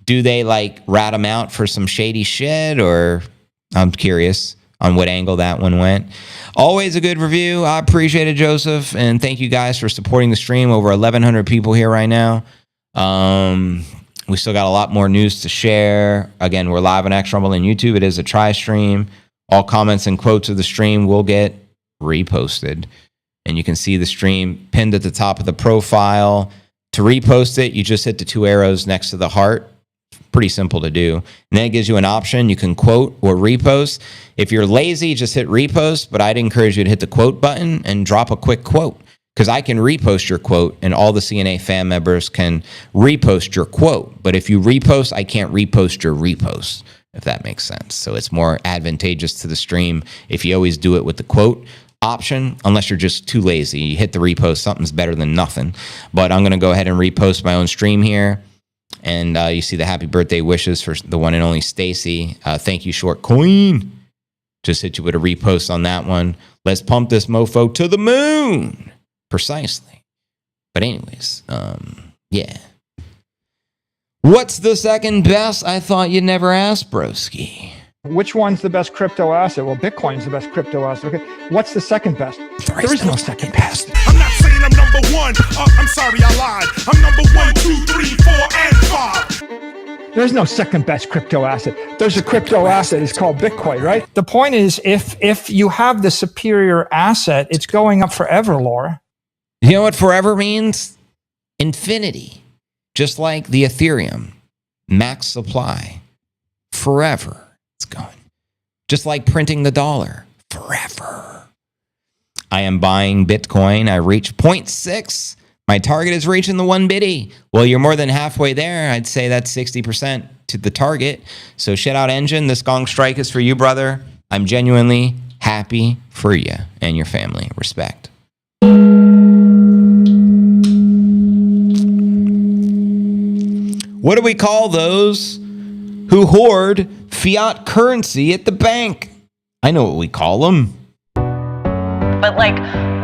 A: Do they rat him out for some shady shit, or I'm curious on what angle that one went. Always a good review. I appreciate it, Joseph, and thank you guys for supporting the stream. Over 1,100 people here right now. We still got a lot more news to share. Again, we're live on X Rumble and YouTube. It is a try stream. All comments and quotes of the stream will get reposted. And you can see the stream pinned at the top of the profile. To repost it, you just hit the 2 arrows next to the heart. Pretty simple to do. And then it gives you an option. You can quote or repost. If you're lazy, just hit repost. But I'd encourage you to hit the quote button and drop a quick quote, because I can repost your quote and all the CNA fan members can repost your quote. But if you repost, I can't repost your repost, if that makes sense. So it's more advantageous to the stream if you always do it with the quote option, unless you're just too lazy. You hit the repost, something's better than nothing. But I'm going to go ahead and repost my own stream here. And you see the happy birthday wishes for the one and only Stacy. Thank you, Short Coin. Just hit you with a repost on that one. Let's pump this mofo to the moon. Precisely. But anyways, yeah. What's the second best? I thought you'd never ask, broski.
D: Which one's the best crypto asset? Well, Bitcoin's the best crypto asset. Okay. What's the second best? There is no second best.
E: I'm not saying I'm number one. I'm sorry, I lied. I'm number 1, 2, 3, 4, and 5.
D: There's no second best crypto asset. There's a crypto asset. It's called Bitcoin, right? The point is, if you have the superior asset, it's going up forever, Laura.
A: You know what forever means? Infinity. Just like the Ethereum. Max supply. Forever. It's going. Just like printing the dollar. Forever. I am buying Bitcoin. I reached 0.6. My target is reaching the 1 bitty. Well, you're more than halfway there. I'd say that's 60% to the target. So shout out Engine. This gong strike is for you, brother. I'm genuinely happy for you and your family. Respect. What do we call those who hoard fiat currency at the bank? I know what we call them.
F: But like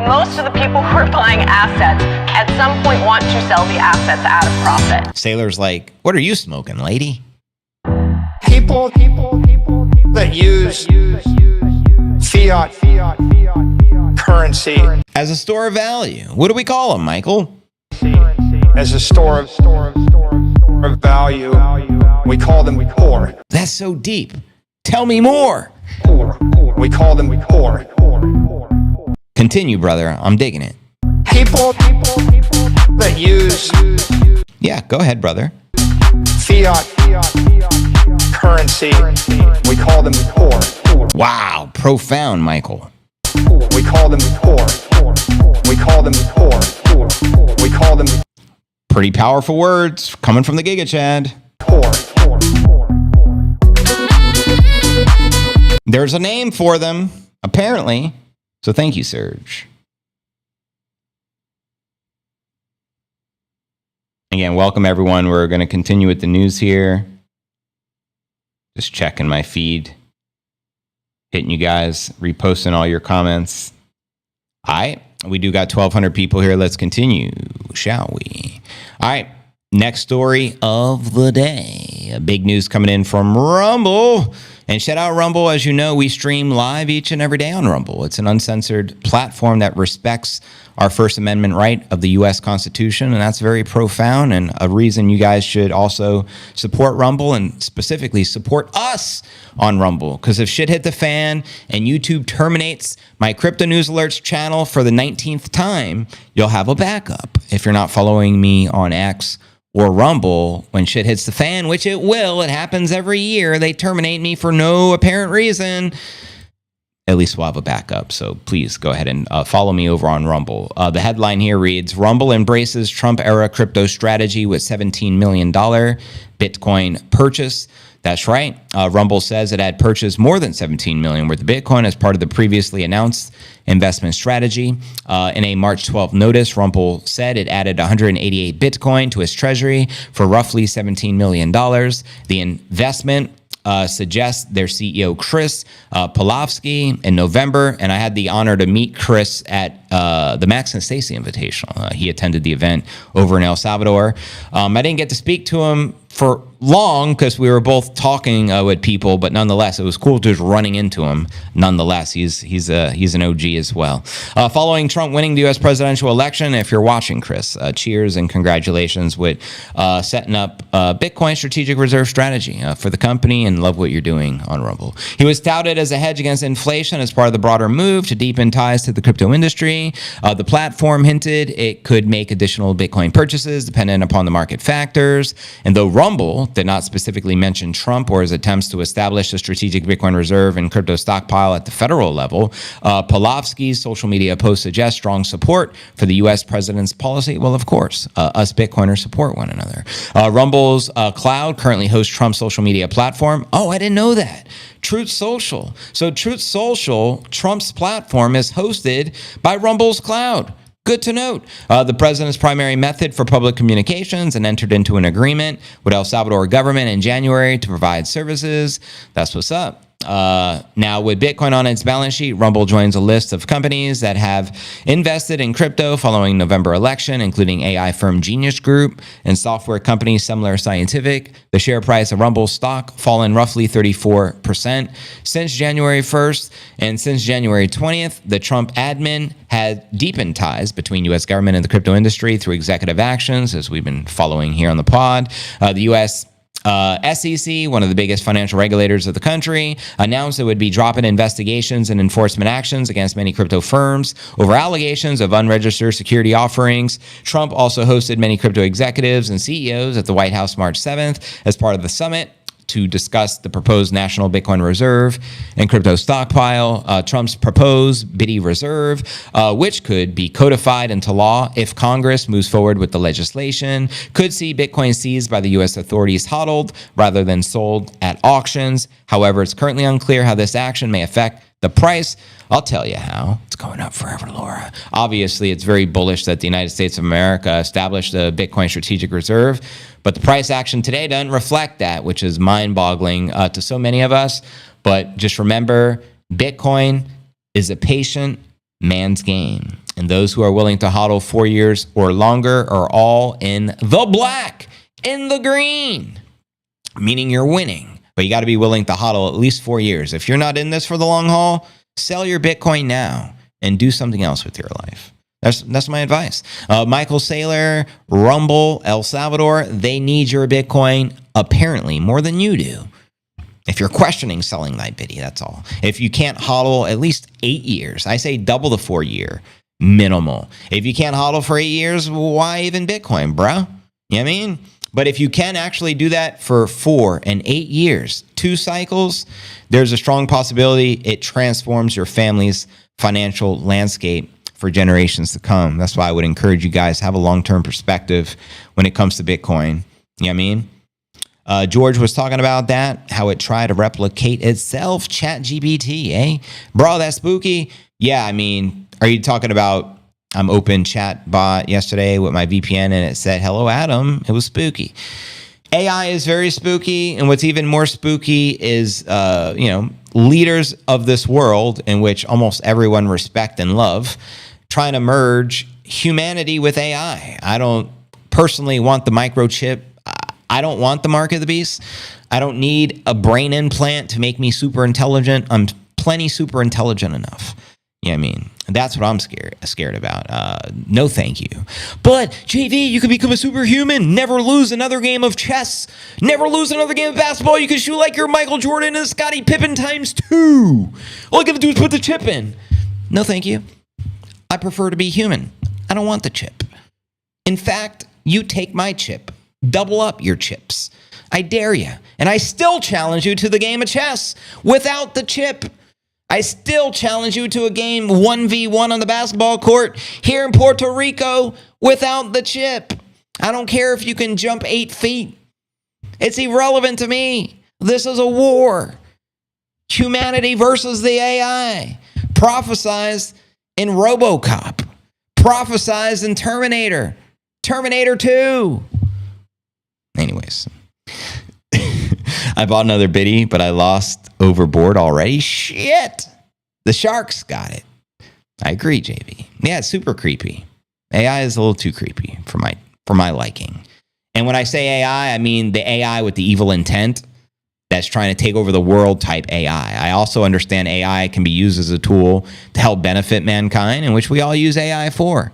F: most of the people who are buying assets at some point want to sell the assets at a profit.
A: Saylor's like, what are you smoking, lady?
D: People that use fiat currency
A: As a store of value. What do we call them, Michael?
D: as a store of value, we call them poor.
A: That's so deep. Tell me more.
D: We call them poor.
A: Continue, brother. I'm digging it.
D: People that use
A: Yeah, go ahead, brother.
D: fiat currency, we call them poor.
A: Wow, profound, Michael.
D: We call them poor. We call them poor. We call them
A: Pretty powerful words coming from the Giga Chad.
D: poor.
A: There's a name for them, apparently. So thank you, Serge. Again, welcome everyone. We're going to continue with the news here. Just checking my feed. Hitting you guys, reposting all your comments. All right. We do got 1,200 people here. Let's continue, shall we? All right. Next story of the day. Big news coming in from Rumble. And shout out Rumble. As you know, we stream live each and every day on Rumble. It's an uncensored platform that respects our First Amendment right of the U.S. Constitution. And that's very profound and a reason you guys should also support Rumble and specifically support us on Rumble. Because if shit hit the fan and YouTube terminates my Crypto News Alerts channel for the 19th time, you'll have a backup. If you're not following me on X or Rumble, when shit hits the fan, which it will, it happens every year, they terminate me for no apparent reason, at least we'll have a backup. So please go ahead and follow me over on Rumble. The headline here reads, Rumble embraces Trump-era crypto strategy with $17 million Bitcoin purchase. That's right. Rumble says it had purchased more than 17 million worth of Bitcoin as part of the previously announced investment strategy. In a March 12th notice, Rumble said it added 188 Bitcoin to its treasury for roughly $17 million. The investment suggests their CEO, Chris Pavlovsky, in November. And I had the honor to meet Chris at the Max and Stacy Invitational. He attended the event over in El Salvador. I didn't get to speak to him for long because we were both talking with people, but nonetheless, it was cool just running into him. Nonetheless, he's an OG as well. Following Trump winning the U.S. presidential election, if you're watching, Chris, cheers and congratulations with setting up Bitcoin strategic reserve strategy for the company, and love what you're doing on Rumble. He was touted as a hedge against inflation as part of the broader move to deepen ties to the crypto industry. The platform hinted it could make additional Bitcoin purchases dependent upon the market factors, and though Rumble did not specifically mention Trump or his attempts to establish a strategic Bitcoin reserve and crypto stockpile at the federal level, Polovsky's social media post suggests strong support for the U.S. president's policy. Well, of course, us Bitcoiners support one another. Rumble's cloud currently hosts Trump's social media platform. Oh, I didn't know that. Truth Social. So Truth Social, Trump's platform, is hosted by Rumble's cloud. Good to note. The president's primary method for public communications and entered into an agreement with El Salvador government in January to provide services. That's what's up. Now, with Bitcoin on its balance sheet, Rumble joins a list of companies that have invested in crypto following November election, including AI firm Genius Group and software company Saylor Scientific. The share price of Rumble stock fallen roughly 34% since January 1st. And since January 20th, the Trump admin had deepened ties between U.S. government and the crypto industry through executive actions, as we've been following here on the pod. The U.S. SEC, one of the biggest financial regulators of the country, announced it would be dropping investigations and enforcement actions against many crypto firms over allegations of unregistered security offerings. Trump also hosted many crypto executives and CEOs at the White House March 7th as part of the summit to discuss the proposed national Bitcoin reserve and crypto stockpile. Trump's proposed BITI reserve, which could be codified into law if Congress moves forward with the legislation, could see Bitcoin seized by the U.S. authorities hodled rather than sold at auctions. However, it's currently unclear how this action may affect the price. I'll tell you how. It's going up forever, Laura. Obviously, it's very bullish that the United States of America established a Bitcoin strategic reserve, but the price action today doesn't reflect that, which is mind-boggling to so many of us. But just remember, Bitcoin is a patient man's game, and those who are willing to hodl 4 years or longer are all in the black, in the green, meaning you're winning. But you got to be willing to hodl at least 4 years. If you're not in this for the long haul, sell your Bitcoin now and do something else with your life. That's my advice. Michael Saylor, Rumble, El Salvador, they need your Bitcoin apparently more than you do. If you're questioning selling that BITI, that's all. If you can't hodl at least 8 years, I say double the 4 year minimal. If you can't hodl for 8 years, why even Bitcoin, bro? You know what I mean? But if you can actually do that for 4 and 8 years, 2 cycles, there's a strong possibility it transforms your family's financial landscape for generations to come. That's why I would encourage you guys to have a long-term perspective when it comes to Bitcoin. You know what I mean? George was talking about that, how it tried to replicate itself. ChatGPT, eh? Bro, that's spooky. Yeah, I mean, are you talking about I'm open chat bot yesterday with my VPN and it said, hello, Adam. It was spooky. AI is very spooky. And what's even more spooky is, leaders of this world in which almost everyone respect and love, trying to merge humanity with AI. I don't personally want the microchip. I don't want the mark of the beast. I don't need a brain implant to make me super intelligent. I'm plenty super intelligent enough. You know what I mean? That's what I'm scared about. No, thank you. But, JV, you could become a superhuman. Never lose another game of chess. Never lose another game of basketball. You can shoot like you're Michael Jordan and Scottie Pippen times 2. All you got to do is put the chip in. No, thank you. I prefer to be human. I don't want the chip. In fact, you take my chip. Double up your chips. I dare you. And I still challenge you to the game of chess without the chip. I still challenge you to a game 1v1 on the basketball court here in Puerto Rico without the chip. I don't care if you can jump 8 feet. It's irrelevant to me. This is a war. Humanity versus the AI. Prophesized in RoboCop. Prophesized in Terminator. Terminator 2. Anyways. I bought another BITI, but I lost overboard already. Shit. The sharks got it. I agree, JV. Yeah, it's super creepy. AI is a little too creepy for my liking. And when I say AI, I mean the AI with the evil intent that's trying to take over the world type AI. I also understand AI can be used as a tool to help benefit mankind, in which we all use AI for.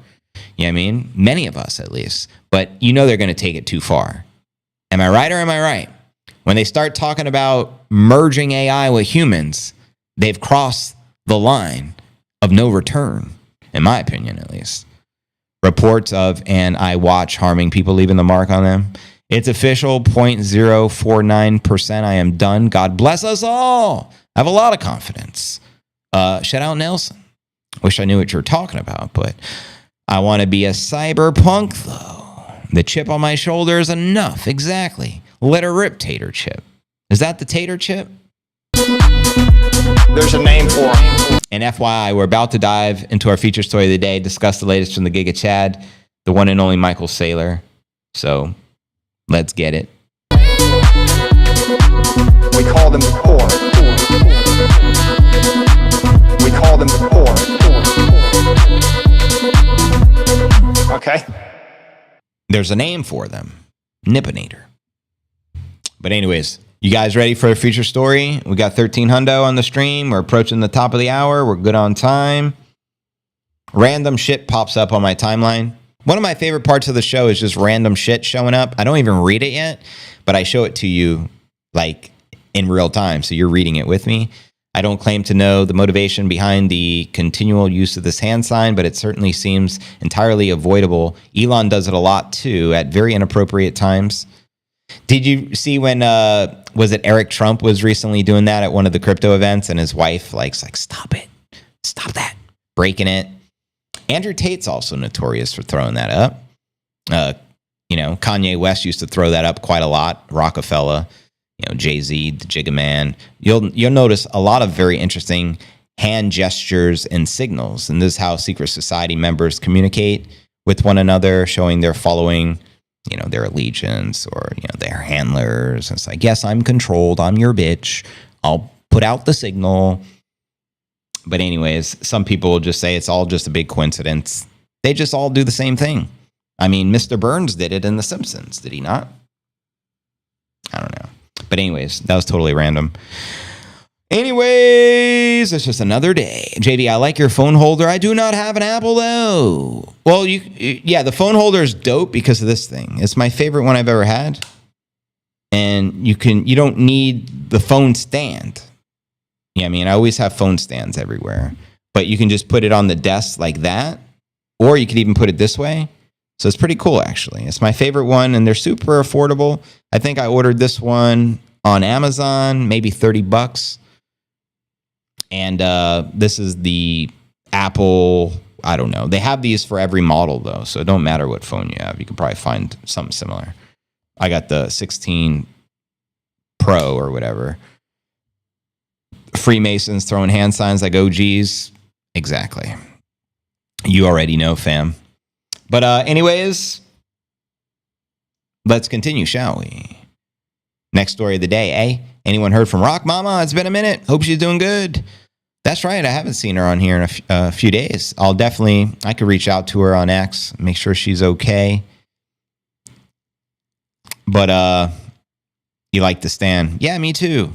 A: You know what I mean? Many of us, at least. But you know they're going to take it too far. Am I right or am I right? When they start talking about merging AI with humans, they've crossed the line of no return, in my opinion, at least. Reports of an iWatch harming people, leaving the mark on them. It's official, 0.049%. I am done. God bless us all. I have a lot of confidence. Shout out Nelson. Wish I knew what you're talking about, but I want to be a cyberpunk, though. The chip on my shoulder is enough. Exactly. Let her rip, tater chip. Is that the tater chip?
D: There's a name for it.
A: And FYI, we're about to dive into our feature story of the day, discuss the latest from the gig of Chad, the one and only Michael Saylor. So let's get it.
D: We call them poor. We call them poor. Okay?
A: There's a name for them. Nippinator. But anyways, you guys ready for a feature story? We got 13 hundo on the stream. We're approaching the top of the hour. We're good on time. Random shit pops up on my timeline. One of my favorite parts of the show is just random shit showing up. I don't even read it yet, but I show it to you like in real time. So you're reading it with me. I don't claim to know the motivation behind the continual use of this hand sign, but it certainly seems entirely avoidable. Elon does it a lot too at very inappropriate times. Did you see when, was it Eric Trump was recently doing that at one of the crypto events and his wife like, stop it, stop that, breaking it. Andrew Tate's also notorious for throwing that up. Kanye West used to throw that up quite a lot. Rockefeller, Jay-Z, the Jigga Man. You'll notice a lot of very interesting hand gestures and signals. And this is how secret society members communicate with one another, showing their following, their allegiance or, their handlers. It's like, yes, I'm controlled. I'm your bitch. I'll put out the signal. But anyways, some people will just say it's all just a big coincidence. They just all do the same thing. I mean, Mr. Burns did it in The Simpsons, did he not? I don't know. But anyways, that was totally random. Anyways, it's just another day. JV, I like your phone holder. I do not have an Apple though. Well, the phone holder is dope because of this thing. It's my favorite one I've ever had. And you don't need the phone stand. Yeah, I mean, I always have phone stands everywhere. But you can just put it on the desk like that. Or you could even put it this way. So it's pretty cool, actually. It's my favorite one, and they're super affordable. I think I ordered this one on Amazon, maybe $30. And this is the Apple, I don't know. They have these for every model, though, so it don't matter what phone you have. You can probably find something similar. I got the 16 Pro or whatever. Freemasons throwing hand signs like OGs. Exactly. You already know, fam. But anyways, let's continue, shall we? Next story of the day, eh? Anyone heard from Rock Mama? It's been a minute. Hope she's doing good. That's right. I haven't seen her on here in a few days. I could reach out to her on X, make sure she's okay. But you like the stand? Yeah, me too.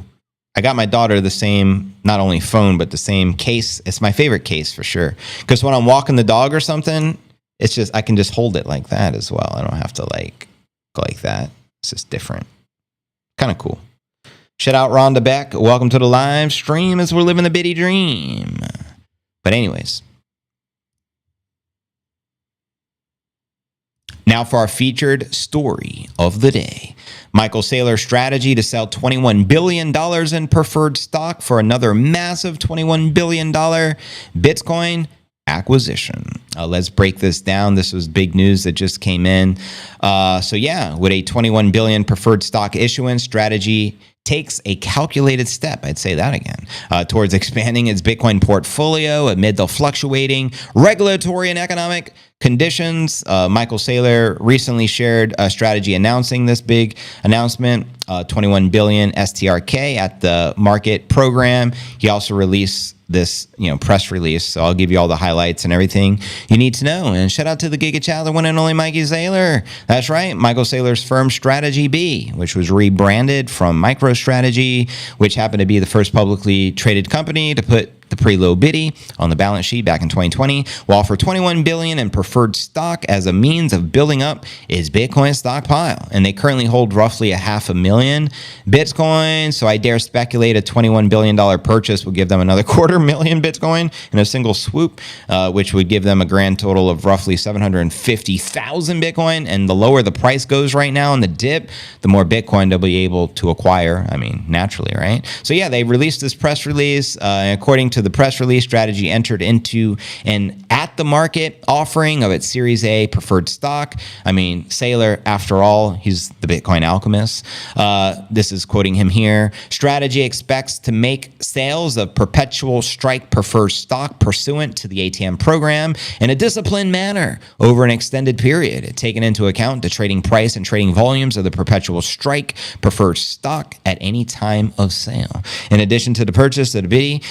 A: I got my daughter the same, not only phone, but the same case. It's my favorite case for sure. Because when I'm walking the dog or something, it's just, I can just hold it like that as well. I don't have to go like that. It's just different. Kind of cool. Shout out Rhonda Beck. Welcome to the live stream as we're living the bitty dream. But anyways. Now for our featured story of the day. Michael Saylor's strategy to sell $21 billion in preferred stock for another massive $21 billion Bitcoin acquisition. Let's break this down. This was big news that just came in. With a $21 billion preferred stock issuance, strategy takes a calculated step, I'd say that again, towards expanding its Bitcoin portfolio amid the fluctuating regulatory and economic conditions. Michael Saylor recently shared a strategy announcing this big announcement, 21 billion STRK at the market program. He also released this, press release. So I'll give you all the highlights and everything you need to know. And shout out to the Giga Chow, the one and only Mikey Saylor. That's right, Michael Saylor's firm Strategy B, which was rebranded from MicroStrategy, which happened to be the first publicly traded company to put the pre-low biddy on the balance sheet back in 2020, will offer $21 billion in preferred stock as a means of building up its Bitcoin stockpile. And they currently hold roughly 500,000 Bitcoin. So I dare speculate a $21 billion purchase will give them another 250,000 Bitcoin in a single swoop, which would give them a grand total of roughly 750,000 Bitcoin. And the lower the price goes right now in the dip, the more Bitcoin they'll be able to acquire. I mean, naturally, right? So yeah, they released this press release. According to the press release, Strategy entered into an at-the-market offering of its Series A preferred stock. I mean, Saylor, after all, he's the Bitcoin alchemist. This is quoting him here. Strategy expects to make sales of perpetual strike preferred stock pursuant to the ATM program in a disciplined manner over an extended period, taking into account the trading price and trading volumes of the perpetual strike preferred stock at any time of sale. In addition to the purchase of the biddy,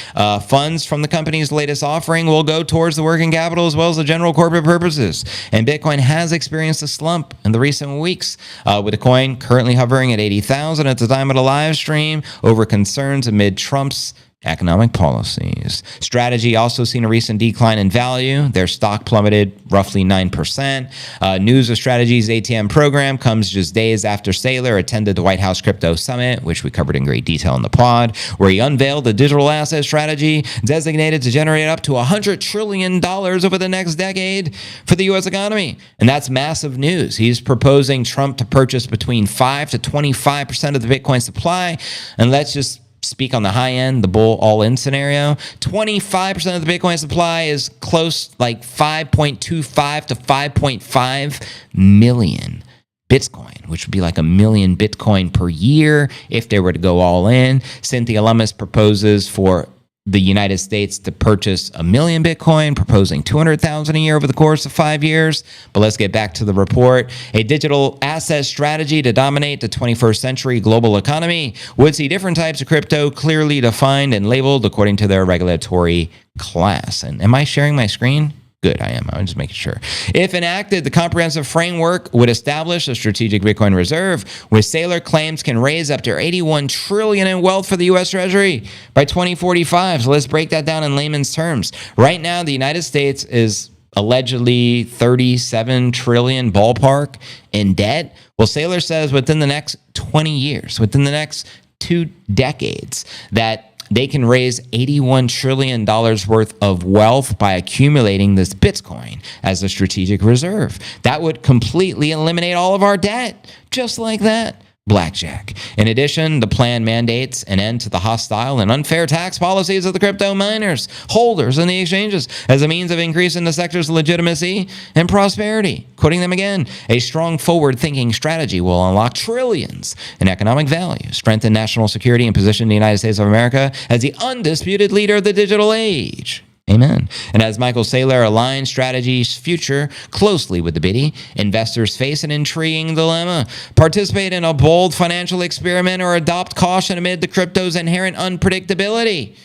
A: funds from the company's latest offering will go towards the working capital as well as the general corporate purposes. And Bitcoin has experienced a slump in the recent weeks, with the coin currently hovering at 80,000 at the time of the live stream over concerns amid Trump's economic policies. Strategy also seen a recent decline in value. Their stock plummeted roughly 9%. News of Strategy's ATM program comes just days after Saylor attended the White House Crypto Summit, which we covered in great detail in the pod, where he unveiled the digital asset strategy designated to generate up to $100 trillion over the next decade for the U.S. economy. And that's massive news. He's proposing Trump to purchase between 5 to 25% of the Bitcoin supply. And let's just speak on the high end, the bull all-in scenario. 25% of the Bitcoin supply is close, like 5.25 to 5.5 million Bitcoin, which would be like 1 million Bitcoin per year if they were to go all in. Cynthia Lummis proposes for the United States to purchase 1 million Bitcoin, proposing 200,000 a year over the course of 5 years. But let's get back to the report. A digital asset strategy to dominate the 21st century global economy would see different types of crypto clearly defined and labeled according to their regulatory class. And am I sharing my screen? Good, I am. I'm just making sure. If enacted, the comprehensive framework would establish a strategic Bitcoin reserve, which Saylor claims can raise up to 81 trillion in wealth for the U.S. Treasury by 2045. So let's break that down in layman's terms. Right now, the United States is allegedly 37 trillion ballpark in debt. Well, Saylor says within the next 20 years, within the next 2 decades, that they can raise $81 trillion worth of wealth by accumulating this Bitcoin as a strategic reserve. That would completely eliminate all of our debt, just like that. Blackjack. In addition, the plan mandates an end to the hostile and unfair tax policies of the crypto miners, holders, and the exchanges as a means of increasing the sector's legitimacy and prosperity. Quoting them again, a strong forward-thinking strategy will unlock trillions in economic value, strengthen national security, and position the United States of America as the undisputed leader of the digital age. Amen. And as Michael Saylor aligns Strategy's future closely with the biddy, investors face an intriguing dilemma. Participate in a bold financial experiment or adopt caution amid the crypto's inherent unpredictability.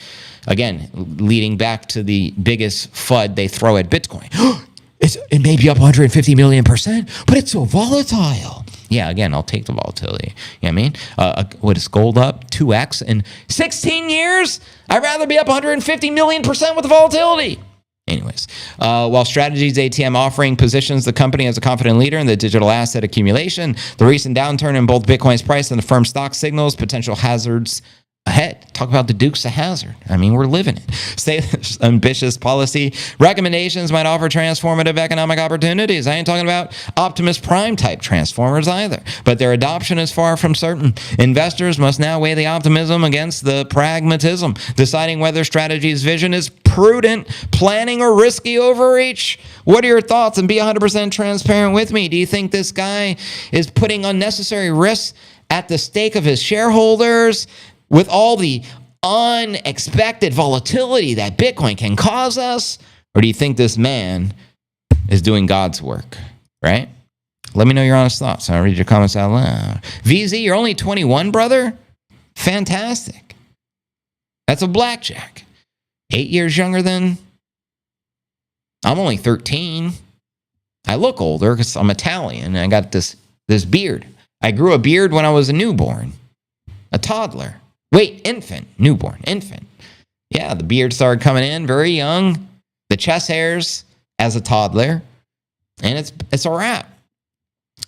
A: Again, leading back to the biggest FUD they throw at Bitcoin. It may be up 150 million%, but it's so volatile. Yeah, again, I'll take the volatility. You know what I mean? What is gold up? 2x in 16 years? I'd rather be up 150 million% with the volatility. Anyways, while Strategy's ATM offering positions the company as a confident leader in the digital asset accumulation, the recent downturn in both Bitcoin's price and the firm's stock signals potential hazards ahead. Talk about the Dukes of Hazzard. I mean, we're living it. Saylor's ambitious policy recommendations might offer transformative economic opportunities. I ain't talking about Optimus Prime type transformers either, but their adoption is far from certain. Investors must now weigh the optimism against the pragmatism, deciding whether Strategy's vision is prudent planning or risky overreach. What are your thoughts? And be 100% transparent with me. Do you think this guy is putting unnecessary risks at the stake of his shareholders with all the unexpected volatility that Bitcoin can cause us? Or do you think this man is doing God's work, right? Let me know your honest thoughts. I'll read your comments out loud. VZ, you're only 21, brother? Fantastic. That's a blackjack. 8 years younger than... I'm only 13. I look older because I'm Italian and I got this beard. I grew a beard when I was a newborn. A toddler. Wait, infant. Newborn. Infant. Yeah, the beard started coming in very young. The chest hairs as a toddler. And it's a wrap.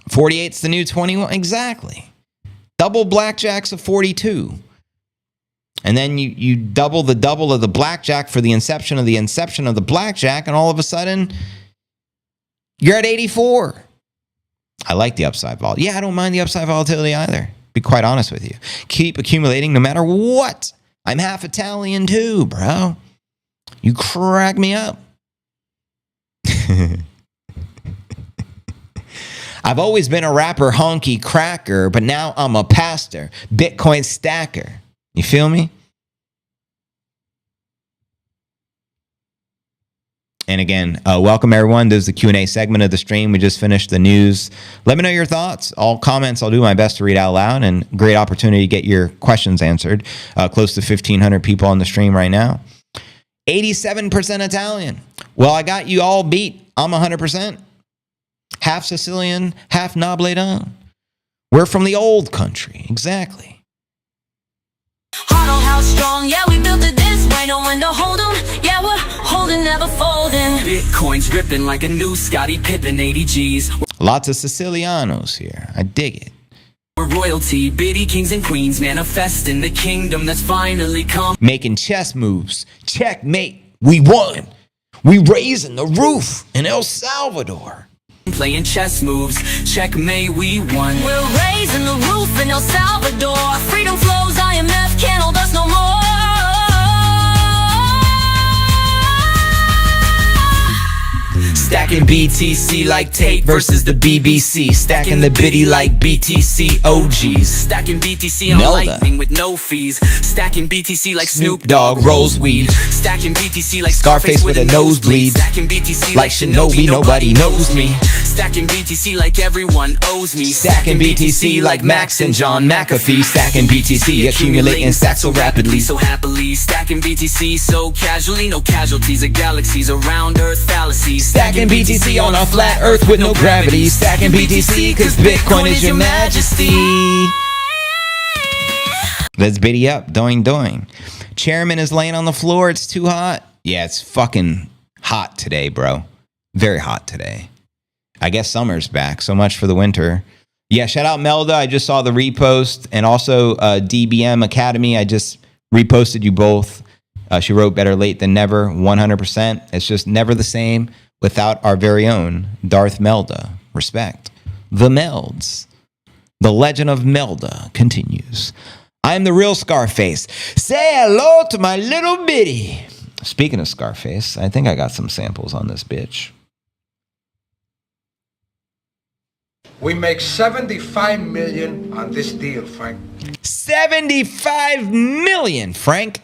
A: 48's the new 21. Exactly. Double blackjacks of 42. And then you double of the blackjack for the inception of the blackjack, and all of a sudden, you're at 84. I like the upside vol. Yeah, I don't mind the upside volatility either. Be quite honest with you. Keep accumulating no matter what. I'm half Italian too, bro. You crack me up. I've always been a rapper honky cracker, but now I'm a pastor, Bitcoin stacker. You feel me? And again, welcome everyone. This is the Q&A segment of the stream. We just finished the news. Let me know your thoughts. All comments, I'll do my best to read out loud, and great opportunity to get your questions answered. Close to 1,500 people on the stream right now. 87% Italian. Well, I got you all beat. I'm 100%. Half Sicilian, half Nobledon. We're from the old country. Exactly.
C: Heart on how strong, yeah, we built it this way. No one to hold 'em, yeah, we're holding, never folding.
B: Bitcoin's dripping like a new Scottie Pippen 80 G's.
A: Lots of Sicilianos here. I dig it.
B: We're royalty, bitty kings and queens, manifesting the kingdom that's finally come.
A: Making chess moves. Checkmate. We won. We raising the roof in El Salvador.
B: Playing chess moves, checkmate, we won.
C: We're raising the roof in El Salvador. Freedom flows, IMF can't hold us no more.
B: Stacking BTC like tape versus the BBC. Stacking the biddy like BTC OGs. Stacking BTC on
A: Melda.
B: lightning with no fees. Stacking BTC like Snoop Dogg rolls weed. Stacking BTC like
A: Scarface with a nosebleed.
B: Stacking BTC
A: Like Shinobi, nobody knows me.
B: Stacking BTC like everyone owes me.
A: Stacking BTC like Max and John McAfee. Stacking BTC, accumulating stacks so rapidly.
B: So happily, stacking BTC so casually. No casualties of galaxies around Earth fallacies.
A: Stacking BTC on a flat earth with no gravity. Stacking BTC cause Bitcoin is your majesty. Let's biddy up. Doing. Chairman is laying on the floor. It's too hot. Yeah, it's fucking hot today, bro. Very hot today. I guess summer's back. So much for the winter. Yeah, shout out Melda. I just saw the repost. And also DBM Academy. I just reposted you both. She wrote better late than never. 100%. It's just never the same without our very own Darth Melda. Respect. The Melds. The legend of Melda continues. I'm the real Scarface. Say hello to my little bitty. Speaking of Scarface, I think I got some samples on this bitch.
G: We make 75 million on this deal, Frank.
A: 75 million, Frank.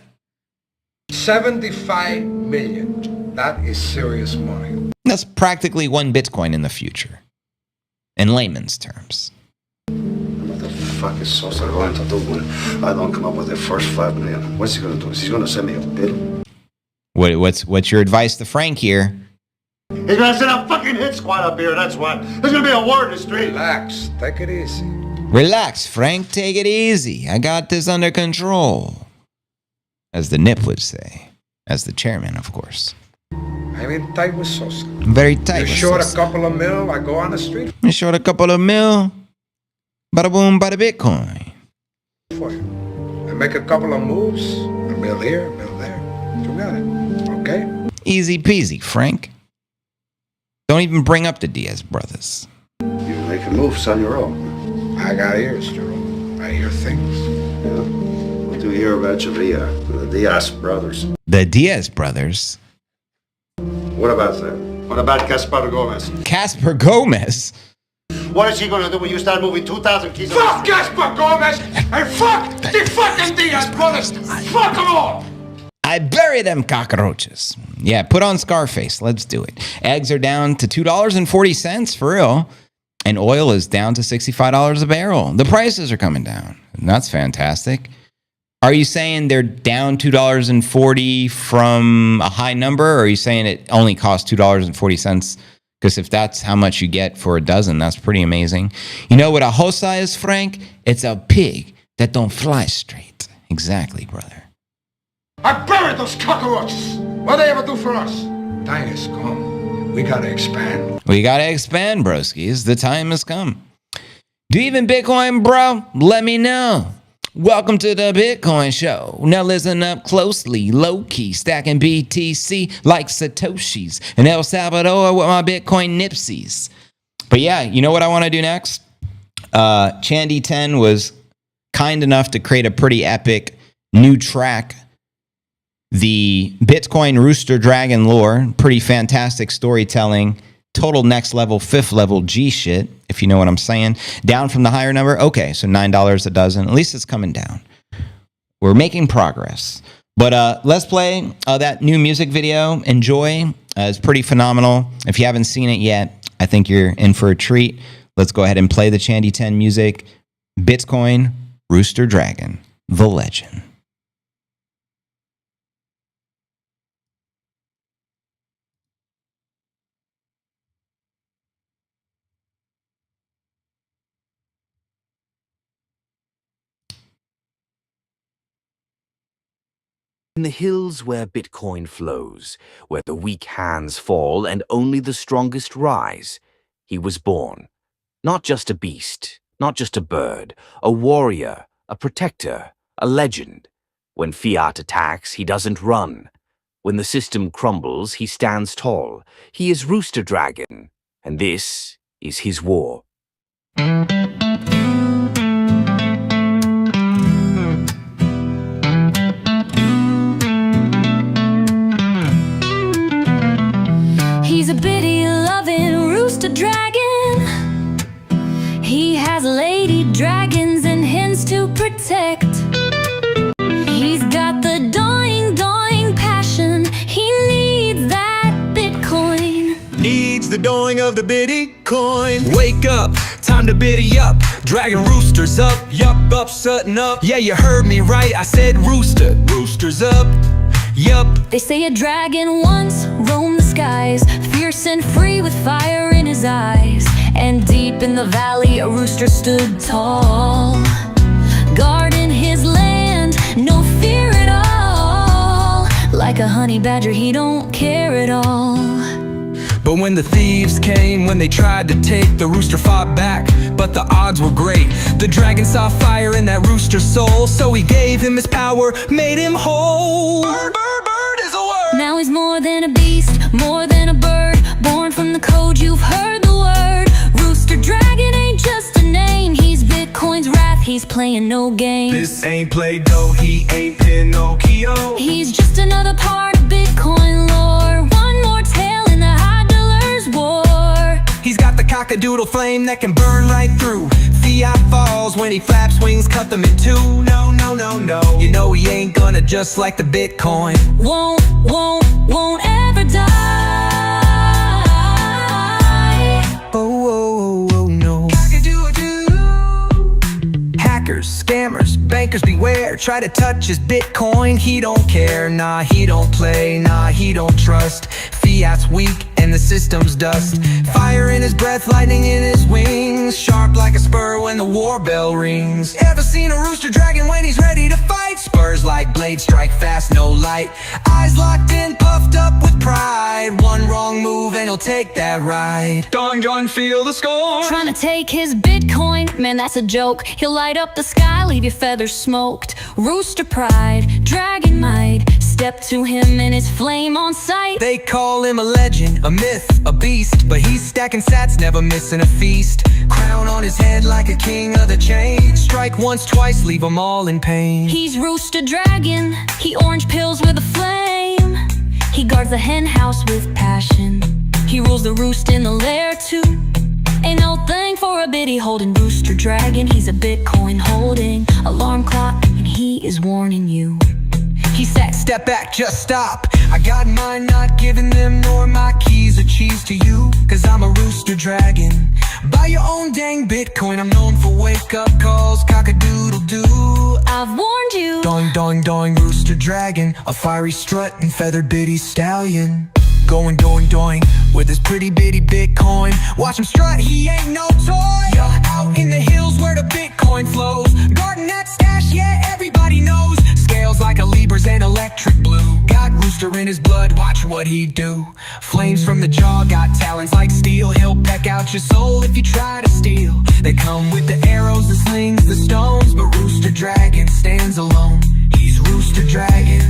G: 75 million. That is serious money.
A: That's practically one Bitcoin in the future. In layman's terms.
H: What the fuck is Sosa going to do when I don't come up with the first 5 million? What's he going to do? Is he going to send me a bill?
A: What's your advice to Frank here?
H: He's going to send a fucking hit squad up here, that's why. There's going to be a war in the street.
G: Relax. Take it easy.
A: Relax, Frank. Take it easy. I got this under control. As the Nip would say. As the chairman, of course.
G: I'm in tight with Sosa.
A: I'm very tight
G: You're
A: with
G: short
A: Sosa.
G: a couple of mil, I go on the street
A: You're short a couple of mil. Bada boom, bada Bitcoin.
G: for you. I make a couple of moves, a mil here, a mil there. You got it, okay?
A: Easy peasy, Frank. Don't even bring up the Diaz brothers.
H: You make moves on your own.
G: I got ears, Jerome. I hear things.
H: Yeah. What do you hear about Javia, the Diaz brothers?
A: The Diaz brothers?
H: What about them? What about Gaspar Gomez?
A: Casper Gomez?
H: What is he going to do when you start moving 2,000 keys?
G: Fuck Gaspar Gomez and fuck the fucking Diaz brothers. Fuck them all.
A: I bury them cockroaches. Yeah, put on Scarface. Let's do it. Eggs are down to $2.40 for real. And oil is down to $65 a barrel. The prices are coming down. And that's fantastic. Are you saying they're down $2.40 from a high number, or are you saying it only costs $2.40? Because if that's how much you get for a dozen, that's pretty amazing. You know what a hosa is, Frank? It's a pig that don't fly straight. Exactly, brother.
G: I buried those cockroaches. What they ever do for us? Time has come. We gotta expand.
A: We gotta expand, broskies. The time has come. Do you even Bitcoin, bro? Let me know. Welcome to the Bitcoin Show. Now listen up closely, low-key, stacking BTC like Satoshis in El Salvador with my Bitcoin nipsies. But yeah, you know what I want to do next? Chandy 10 was kind enough to create a pretty epic new track. The Bitcoin Rooster Dragon lore, pretty fantastic storytelling. Total next level, fifth level G shit, if you know what I'm saying. Down from the higher number. Okay, so $9 a dozen. At least it's coming down. We're making progress. But let's play that new music video. Enjoy. It's pretty phenomenal. If you haven't seen it yet, I think you're in for a treat. Let's go ahead and play the Chandy 10 music. Bitcoin Rooster Dragon, the legend.
I: In the hills where Bitcoin flows, where the weak hands fall and only the strongest rise, he was born. Not just a beast, not just a bird, a warrior, a protector, a legend. When fiat attacks, he doesn't run. When the system crumbles, he stands tall. He is Rooster Dragon, and this is his war.
C: He's a bitty-loving rooster dragon. He has lady dragons and hens to protect. He's got the doing passion. He needs that Bitcoin.
B: Needs the doing of the Bitcoin. Wake up, time to biddy up. Dragon roosters up, yup, upsetting up. Yeah, you heard me right, I said rooster. Roosters up, yup.
C: They say a dragon once roamed the skies, fierce and free with fire in his eyes. And deep in the valley a rooster stood tall, guarding his land, no fear at all. Like a honey badger, he don't care at all.
B: But when the thieves came, when they tried to take, the rooster fought back, but the odds were great. The dragon saw fire in that rooster's soul, so he gave him his power, made him whole. Bird, bird, bird is a word.
C: Now he's more than a beast, more than a bird. Born from the code, you've heard the word. Rooster Dragon ain't just a name. He's Bitcoin's wrath, he's playing no games.
B: This ain't Play-Doh, he ain't Pinocchio.
C: He's just another part of Bitcoin lore. One more tale in the high dollars war.
B: He's got the cock-a-doodle flame that can burn right through. Fiat falls when he flaps wings, cut them in two. No, no, no, no. You know he ain't gonna just like the Bitcoin.
C: Won't ever die.
B: Oh, no. Cock-a-doodle-doo. Hackers, scammers, bankers beware. Try to touch his Bitcoin, he don't care. Nah, he don't play, nah, he don't trust. Fiat's weak and the system's dust. Fire in his breath, lightning in his wings, sharp like a spur when the war bell rings. Ever seen a rooster dragon when he's ready to fight? Spurs like blades, strike fast, no light. Eyes locked in, puffed up with pride. One wrong move and he'll take that ride. Don, feel the scorn.
C: Trying to take his Bitcoin, man, that's a joke. He'll light up the sky, leave your feathers smoked. Rooster pride, dragon might. Step to him and his flame on sight.
B: They call him a legend, a myth, a beast, but he's stacking sats, never missing a feast. Crown on his head like a king of the chain. Strike once, twice, leave them all in pain.
C: He's Rooster Dragon, he orange pills with a flame. He guards the hen house with passion. He rules the roost in the lair too. Ain't no thing for a biddy holding Rooster Dragon. He's a Bitcoin holding alarm clock, and he is warning you.
B: He said, step back, just stop. I got mine, not giving them nor my keys or cheese to you. Cause I'm a Rooster Dragon. Buy your own dang Bitcoin, I'm known for wake-up calls, cock-a-doodle-doo.
C: I've warned you,
B: Doing, doing, doing, rooster dragon, a fiery strut and feathered bitty stallion. Going, doing, with his pretty bitty Bitcoin. Watch him strut, he ain't no toy. Yeah, out in the hills where the Bitcoin flows. Guarding that stash, yeah, everybody knows. Scales like a Libra's and electric blue. Got rooster in his blood, watch what he do. Flames from the jaw, got talons like steel. He'll peck out your soul if you try to steal. They come with the arrows, the slings, the stones, but rooster dragon stands alone. He's rooster dragon,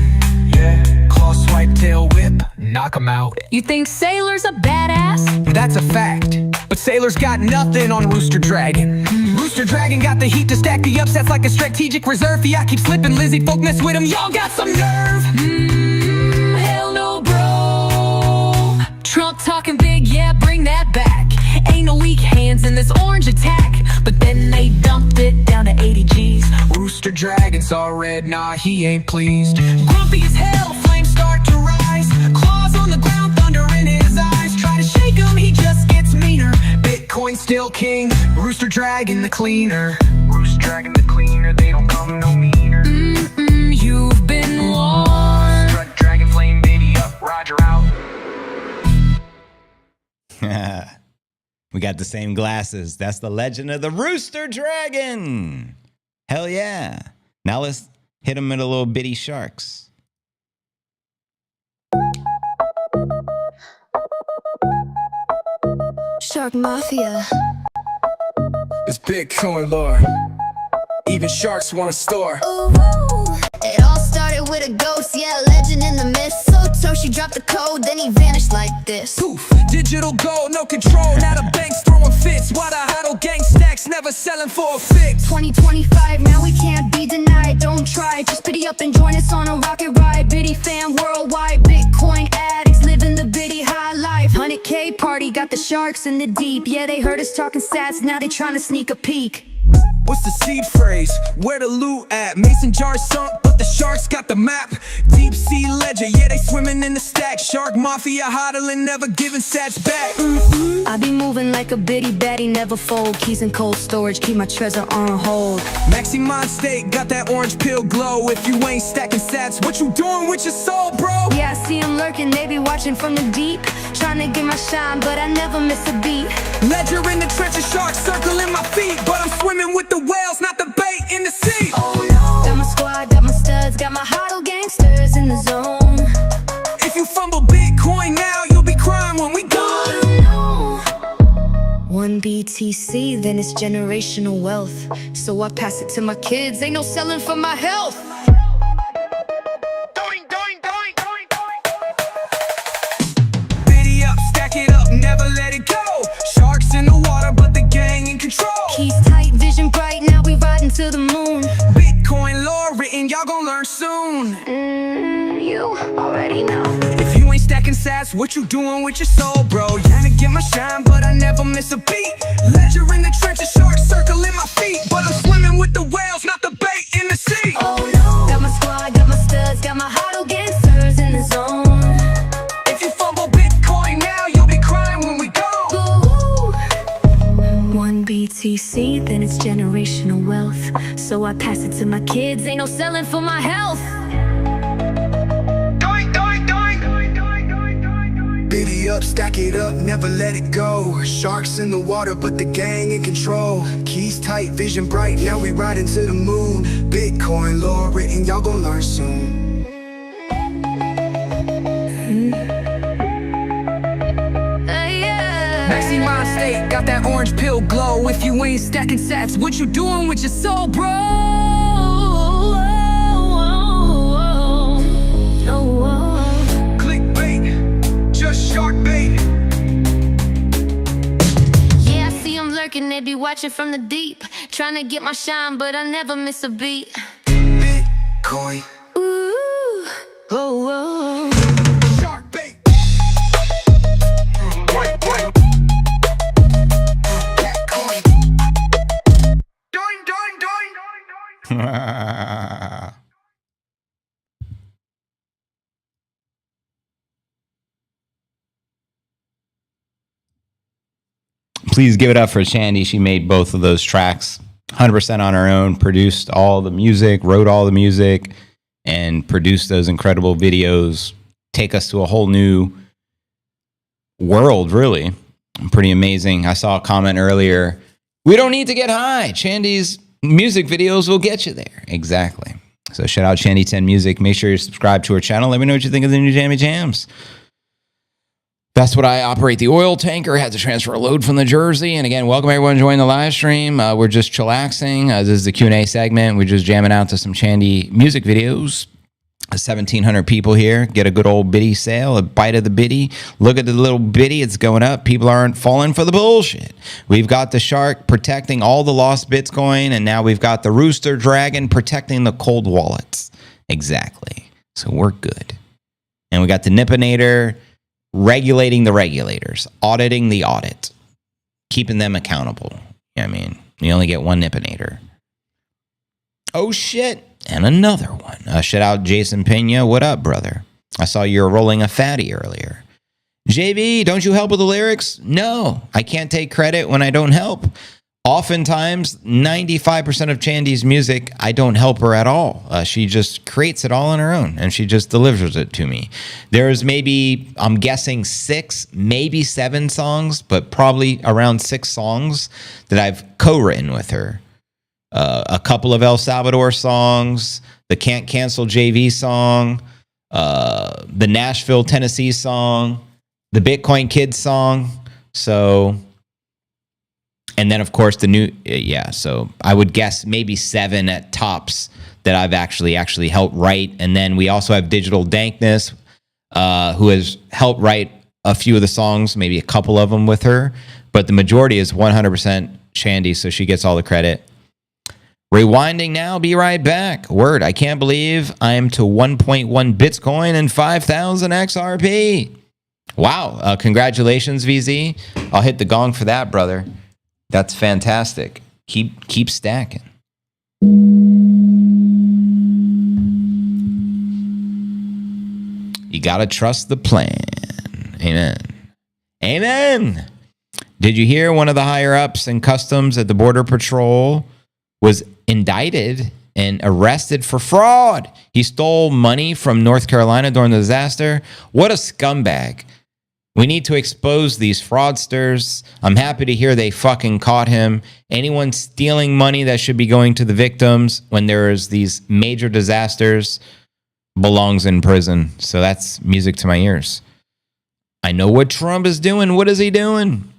B: yeah. Claw swipe, tail whip, knock him out.
C: You think Saylor's a badass?
B: That's a fact, but Saylor's got nothing on Rooster Dragon. Rooster Dragon got the heat to stack the upsets like a strategic reserve. Yeah, I keep slipping, Lizzie folk mess with him, y'all got some nerve.
C: Hell no, bro. Trump talking big, yeah, bring that back. Ain't no weak hands in this orange attack. But then they dumped it down to 80 G's.
B: Rooster Dragon's all red, nah, he ain't pleased. Grumpy as hell, flames start to rise. Claws on the ground, thunder in his eyes. Try to shake him, he just gets meaner. Bitcoin still king, Rooster Dragon the cleaner. Rooster Dragon the cleaner, they don't come no meaner.
C: You've been warned.
B: Strut Dragon flame baby up, Roger out.
A: We got the same glasses. That's the legend of the Rooster Dragon. Hell yeah. Now let's hit him with a little bitty sharks.
C: Shark Mafia.
B: It's Bitcoin lore. Even sharks want a store.
C: Ooh, it all started with a ghost, yeah, legend in the mist. So Toshi dropped the code, then he vanished like this.
B: Poof, digital gold, no control. Now the bank's throwing fits. Why the huddle gang stacks never selling for a fix?
C: 2025, now we can't be denied. Don't try, just pity up and join us on a rocket ride. Biddy fan worldwide, Bitcoin addicts living the biddy high life. 100K party, got the sharks in the deep. Yeah, they heard us talking stats, now they trying to sneak a peek.
B: What's the seed phrase? Where the loot at? Mason jars sunk, but the sharks got the map. Deep sea ledger, yeah, they swimming in the stack. Shark mafia hodling, never giving sats back.
C: I be moving like a bitty baddie, never fold. Keys in cold storage, keep my treasure on hold.
B: Maxi Mind State, got that orange pill glow. If you ain't stacking sats, what you doing with your soul, bro?
C: Yeah, I see them lurking, they be watching from the deep. Trying to get my shine, but I never miss a beat.
B: Ledger in the trenches, sharks circling my feet. But I'm swimming with the whales, not the bait in the sea.
C: Oh no. Got my squad, got my studs, got my huddle gangsters in the zone.
B: If you fumble Bitcoin now, you'll be crying when we gone.
C: Oh no. One BTC, then it's generational wealth. So I pass it to my kids, ain't no selling for my health.
B: Biddy up, stack it up, never let it go. Sharks in the water, but the gang in control.
C: Keys tight, vision bright, now we riding to the moon.
B: Bitcoin lore written, y'all gon' learn soon.
C: You already know.
B: If you ain't stacking sats, what you doing with your soul, bro? Trying to get my shine, but I never miss a beat. Ledger in the trenches, sharks circling my feet. But I'm swimming with the whales, not the bait in the sea.
C: Oh no. Got my squad, got my studs, got my huddle gangsters in the zone.
B: If you fumble Bitcoin now, you'll be crying when we go.
C: One BTC, then it's generational wealth. So I pass it to my kids, ain't no selling for my health.
B: Biddy up, stack it up, never let it go. Sharks in the water, but the gang in control. Keys tight, vision bright, now we riding to the moon. Bitcoin lore written, y'all gon' learn soon. Maxi Mind State, got that orange pill glow. If you ain't stacking sats, what you doing with your soul, bro? Clickbait, just shark bait.
C: Yeah, I see them lurking, they be watching from the deep. Trying to get my shine, but I never miss a beat.
B: Bitcoin.
C: Ooh, oh, oh.
B: Shark bait.
A: Please give it up for Shandy. She made both of those tracks 100% on her own, produced all the music, wrote all the music, and produce those incredible videos, take us to a whole new world, really. Pretty amazing. I saw a comment earlier. We don't need to get high. Shandy's music videos will get you there. Exactly. So shout out Shandy 10 Music. Make sure you subscribe to her channel. Let me know what you think of the new Jammy Jams. That's what I operate the oil tanker. Had to transfer a load from the Jersey. And again, welcome everyone joining the live stream. We're just chillaxing. This is the Q&A segment. We're just jamming out to some Shandy music videos. 1,700 people here. Get a good old biddy sale, a bite of the biddy. Look at the little biddy. It's going up. People aren't falling for the bullshit. We've got the shark protecting all the lost Bitcoin, and now we've got the rooster dragon protecting the cold wallets. Exactly. So we're good. And we got the Nippinator regulating the regulators, auditing the audit, keeping them accountable. I mean, you only get one Nippinator. Oh, shit. And another one. Shout out Jason Pena. What up, brother? I saw you were rolling a fatty earlier. JV, don't you help with the lyrics? No, I can't take credit when I don't help. Oftentimes, 95% of Chandy's music, I don't help her at all. She just creates it all on her own, and she just delivers it to me. There's maybe, I'm guessing 6, maybe 7 songs, but probably around 6 songs that I've co-written with her. A couple of El Salvador songs, the Can't Cancel JV song, the Nashville, Tennessee song, the Bitcoin Kids song. So... and then, of course, the new, so I would guess maybe 7 at tops that I've actually helped write. And then we also have Digital Dankness, who has helped write a few of the songs, maybe a couple of them with her. But the majority is 100% Shandy, so she gets all the credit. Rewinding now, be right back. Word, I can't believe I'm to 1.1 Bitcoin and 5,000 XRP. Wow, congratulations, VZ. I'll hit the gong for that, brother. That's fantastic. Keep stacking. You gotta trust the plan. Amen. Amen. Did you hear one of the higher ups in customs at the Border Patrol was indicted and arrested for fraud? He stole money from North Carolina during the disaster. What a scumbag. We need to expose these fraudsters. I'm happy to hear they fucking caught him. Anyone stealing money that should be going to the victims when there's these major disasters belongs in prison. So that's music to my ears. I know what Trump is doing. What is he doing?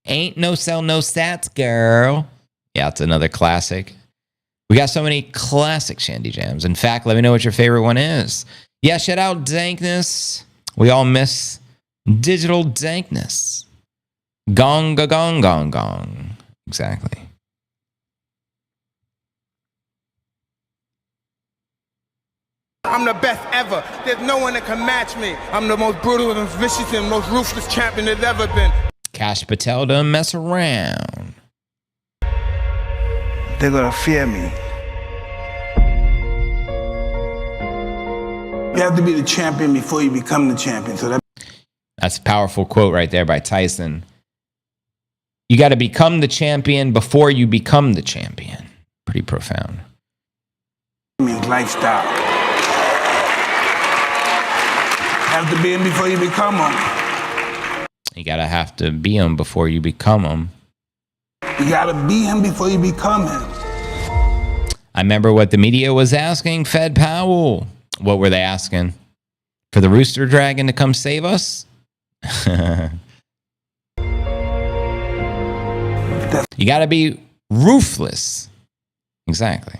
A: Ain't no sell, no stats, girl. Yeah, it's another classic. We got so many classic Shandy Jams. In fact, let me know what your favorite one is. Yeah, shout out Dankness. We all miss Digital Dankness. Gong, gong, gong, gong. Exactly.
J: I'm the best ever. There's no one that can match me. I'm the most brutal and vicious and most ruthless champion there's ever been.
A: Cash Patel don't mess around.
J: They're gonna fear me. You have to be the champion before you become the champion. So
A: that's a powerful quote right there by Tyson. You got to become the champion before you become the champion. Pretty profound.
J: Lifestyle. Have to be him before you become him.
A: You got to have to be him before you become him.
J: You got to be him before you become him.
A: I remember what the media was asking Fed Powell. What were they asking? For the Rooster Dragon to come save us? You got to be ruthless. Exactly.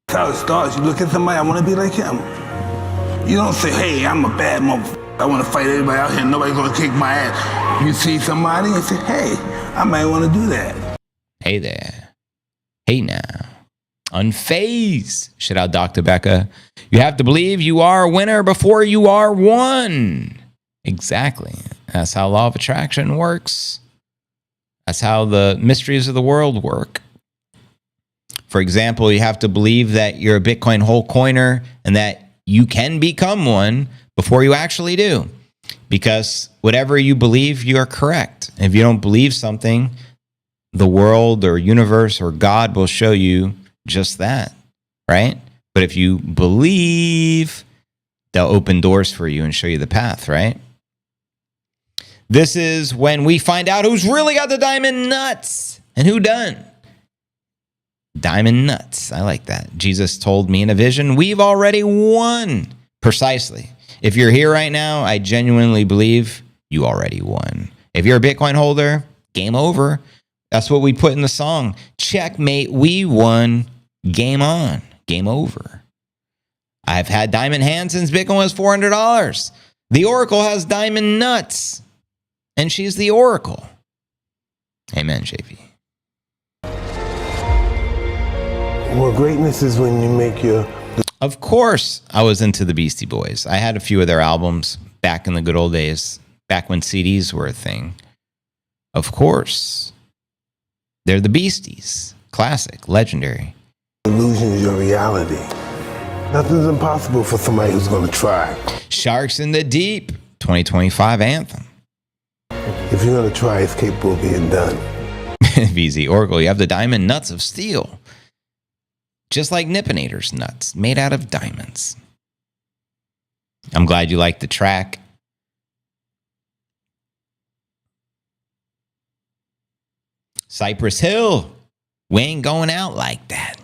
J: That's how it starts. You look at somebody, I want to be like him. You don't say, hey, I'm a bad motherfucker. I want to fight everybody out here. Nobody's going to kick my ass. You see somebody and say, hey, I might want to do that.
A: Hey there. Hey now. Unfazed. Shout out Dr. Becca. You have to believe you are a winner before you are one. Exactly. That's how law of attraction works. That's how the mysteries of the world work. For example, you have to believe that you're a Bitcoin whole coiner and that you can become one before you actually do. Because whatever you believe, you are correct. If you don't believe something, the world or universe or God will show you just that, right? But if you believe, they'll open doors for you and show you the path, right? This is when we find out who's really got the diamond nuts and who done. Diamond nuts. I like that. Jesus told me in a vision, we've already won. Precisely. If you're here right now, I genuinely believe you already won. If you're a Bitcoin holder, game over. That's what we put in the song. Checkmate, we won. Game on. Game over. I've had diamond hands since Bitcoin was $400. The Oracle has diamond nuts. And she's the Oracle. Amen, JP.
K: Well, greatness is when you make your...
A: Of course, I was into the Beastie Boys. I had a few of their albums back in the good old days, back when CDs were a thing. Of course. They're the Beasties. Classic, legendary.
K: Illusion is your reality. Nothing's impossible for somebody who's going to try.
A: Sharks in the Deep, 2025 anthem.
K: If you're going to try, it's capable of being done.
A: VZ Oracle, you have the diamond nuts of steel. Just like Nippinator's nuts, made out of diamonds. I'm glad you liked the track. Cypress Hill, we ain't going out like that.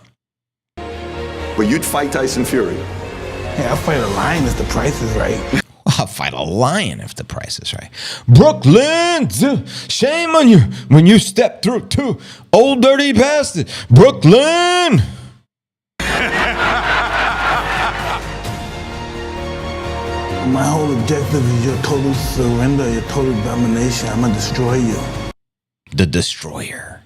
L: But you'd fight Tyson Fury.
J: Hey, I'll fight a lion if the price is right.
A: I'll fight a lion if the price is right. Brooklyn, shame on you when you step through too. Old dirty bastard. Brooklyn.
J: My whole objective is your total surrender, your total domination. I'm going to destroy you.
A: The Destroyer.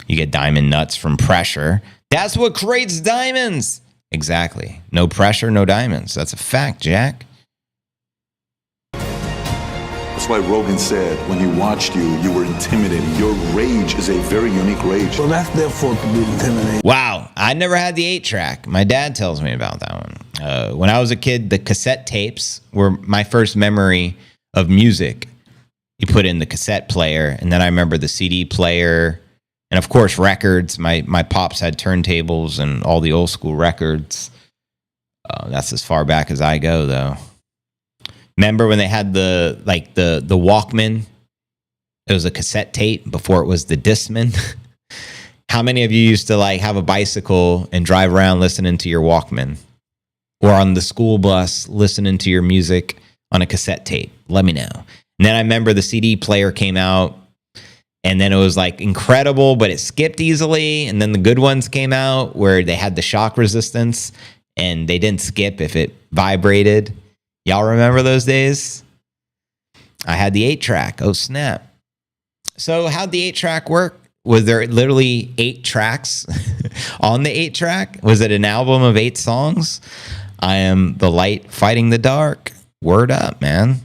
A: You get diamond nuts from pressure. That's what creates diamonds. Exactly. No pressure, no diamonds. That's a fact, Jack.
L: That's why Rogan said when he watched you, you were intimidating. Your rage is a very unique rage.
J: Well, that's their fault to be intimidating.
A: Wow. I never had the 8-track. My dad tells me about that one. When I was a kid, the cassette tapes were my first memory of music. You put in the cassette player, and then I remember the CD player, and of course records. My pops had turntables and all the old school records. That's as far back as I go, though. Remember when they had the Walkman? It was a cassette tape before it was the Discman. How many of you used to like have a bicycle and drive around listening to your Walkman? Or on the school bus listening to your music on a cassette tape? Let me know. And then I remember the CD player came out, and then it was like incredible, but it skipped easily. And then the good ones came out where they had the shock resistance and they didn't skip if it vibrated. Y'all remember those days? I had the 8-track. Oh, snap. So how'd the 8-track work? Was there literally 8 tracks on the 8-track? Was it an album of 8 songs? I am the light fighting the dark. Word up, man.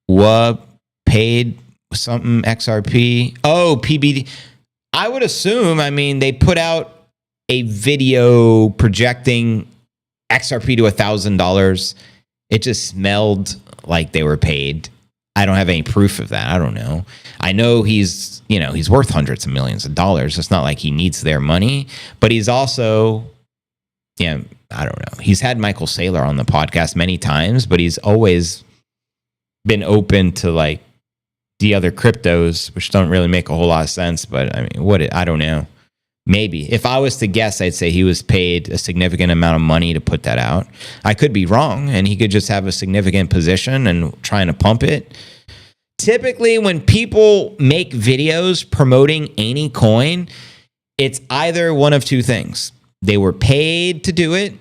A: What paid something XRP? Oh, PBD. I would assume, they put out a video projecting XRP to $1,000. It just smelled like they were paid. I don't have any proof of that. I don't know. I know he's worth hundreds of millions of dollars. It's not like he needs their money, but he's also, I don't know. He's had Michael Saylor on the podcast many times, but he's always been open to like the other cryptos, which don't really make a whole lot of sense. But I don't know. Maybe. If I was to guess, I'd say he was paid a significant amount of money to put that out. I could be wrong, and he could just have a significant position and trying to pump it. Typically, when people make videos promoting any coin, it's either one of two things. They were paid to do it,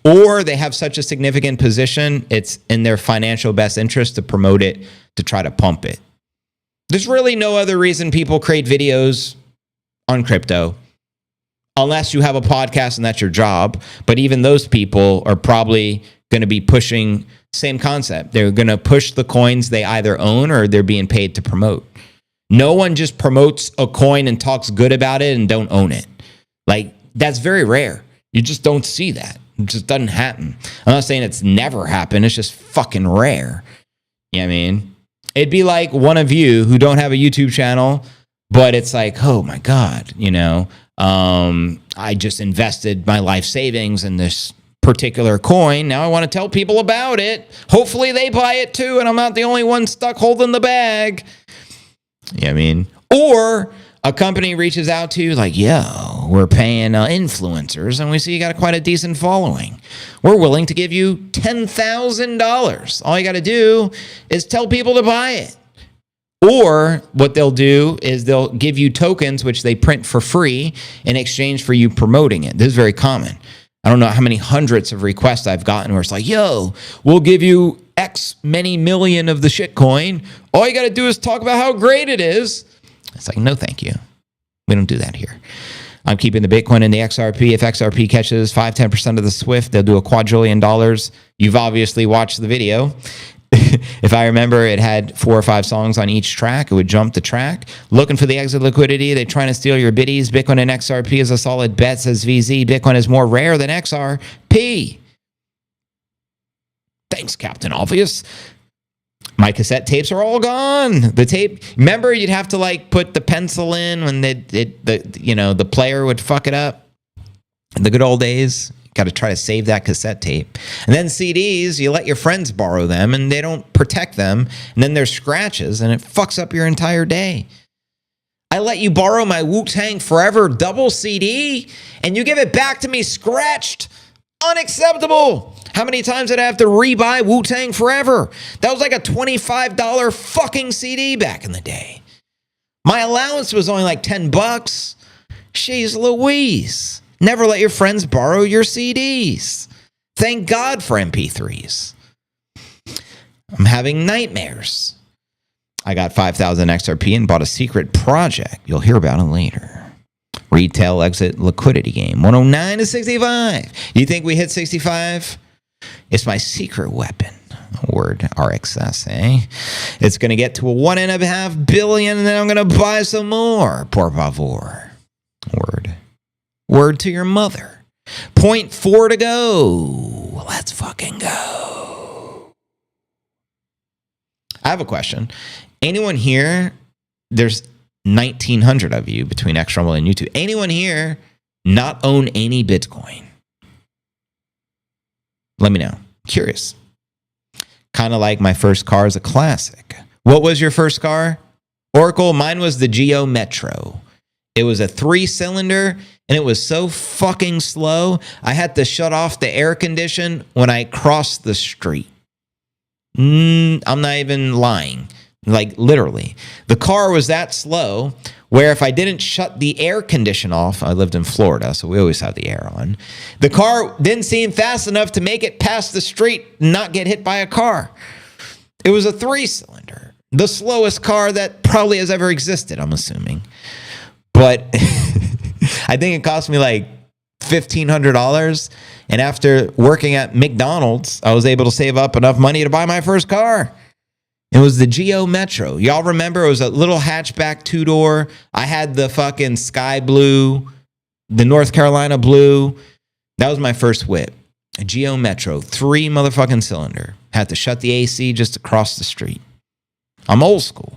A: or they have such a significant position, it's in their financial best interest to promote it, to try to pump it. There's really no other reason people create videos on crypto, unless you have a podcast and that's your job. But even those people are probably going to be pushing same concept. They're going to push the coins they either own or they're being paid to promote. No one just promotes a coin and talks good about it and don't own it. Like, that's very rare. You just don't see that. It just doesn't happen. I'm not saying it's never happened. It's just fucking rare. You know what I mean? It'd be like one of you who don't have a YouTube channel, but it's like, oh my God, I just invested my life savings in this particular coin. Now I want to tell people about it. Hopefully they buy it too, and I'm not the only one stuck holding the bag. You know what I mean? Or a company reaches out to you like, yo, we're paying influencers, and we see you got quite a decent following. We're willing to give you $10,000. All you got to do is tell people to buy it. Or what they'll do is they'll give you tokens, which they print for free in exchange for you promoting it. This is very common. I don't know how many hundreds of requests I've gotten where it's like, yo, we'll give you X many million of the shitcoin. All you got to do is talk about how great it is. It's like, no, thank you. We don't do that here. I'm keeping the Bitcoin in the XRP. If XRP catches 5-10% of the SWIFT, they'll do $2 quadrillion. You've obviously watched the video. If I remember, it had 4 or 5 songs on each track. It would jump the track. Looking for the exit liquidity. They're trying to steal your biddies. Bitcoin and XRP is a solid bet, says VZ. Bitcoin is more rare than XRP. Thanks, Captain Obvious. My cassette tapes are all gone. The tape, remember, you'd have to like put the pencil in when the player would fuck it up. In the good old days. Got to try to save that cassette tape. And then CDs, you let your friends borrow them and they don't protect them. And then there's scratches and it fucks up your entire day. I let you borrow my Wu-Tang Forever double CD and you give it back to me scratched. Unacceptable. How many times did I have to rebuy Wu-Tang Forever? That was like a $25 fucking CD back in the day. My allowance was only like $10. Jeez Louise. Never let your friends borrow your CDs. Thank God for MP3s. I'm having nightmares. I got 5,000 XRP and bought a secret project. You'll hear about it later. Retail exit liquidity game. 109 to 65. You think we hit 65? It's my secret weapon. Word RXS, eh? It's going to get to a $1.5 billion and then I'm going to buy some more. Por favor. Word. Word to your mother. 0.4 to go. Let's fucking go. I have a question. Anyone here, there's 1,900 of you between X Rumble and YouTube. Anyone here not own any Bitcoin? Let me know. Curious. Kind of like my first car is a classic. What was your first car? Oracle? Mine was the Geo Metro. It was a 3-cylinder. And it was so fucking slow, I had to shut off the air condition when I crossed the street. I'm not even lying. Like, literally. The car was that slow where if I didn't shut the air condition off, I lived in Florida, so we always have the air on. The car didn't seem fast enough to make it past the street and not get hit by a car. It was a 3-cylinder. The slowest car that probably has ever existed, I'm assuming. But I think it cost me like $1,500. And after working at McDonald's, I was able to save up enough money to buy my first car. It was the Geo Metro. Y'all remember it was a little hatchback 2-door. I had the fucking sky blue, the North Carolina blue. That was my first whip. A Geo Metro, 3 motherfucking cylinder. Had to shut the AC just across the street. I'm old school.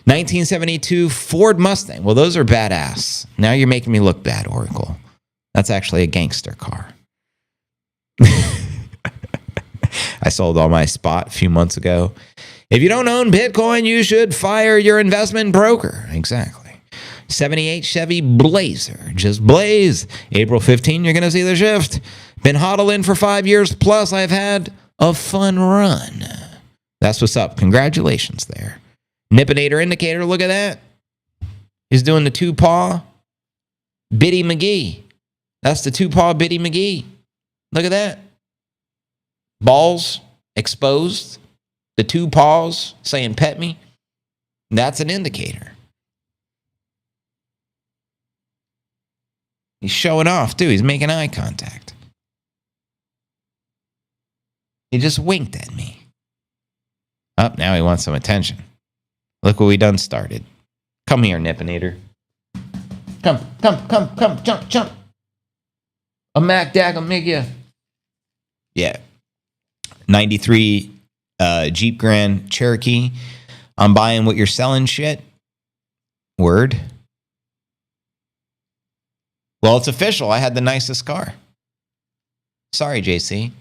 A: 1972 Ford Mustang. Well, those are badass. Now you're making me look bad, Oracle. That's actually a gangster car. I sold all my spot a few months ago. If you don't own Bitcoin, you should fire your investment broker. Exactly. 78 Chevy Blazer. Just blaze. April 15, you're going to see the shift. Been hodling for 5 years plus. I've had a fun run. That's what's up. Congratulations there. Nippinator indicator, look at that. He's doing the 2-paw Biddy McGee. That's the 2-paw Biddy McGee. Look at that. Balls exposed. The 2 paws saying pet me. That's an indicator. He's showing off too. He's making eye contact. He just winked at me. Oh, now he wants some attention. Look what we done started. Come here, Nippinator. Come, jump. A Mac Dag will make you. Yeah. 93 Jeep Grand Cherokee. I'm buying what you're selling shit. Word. Well, it's official. I had the nicest car. Sorry, JC.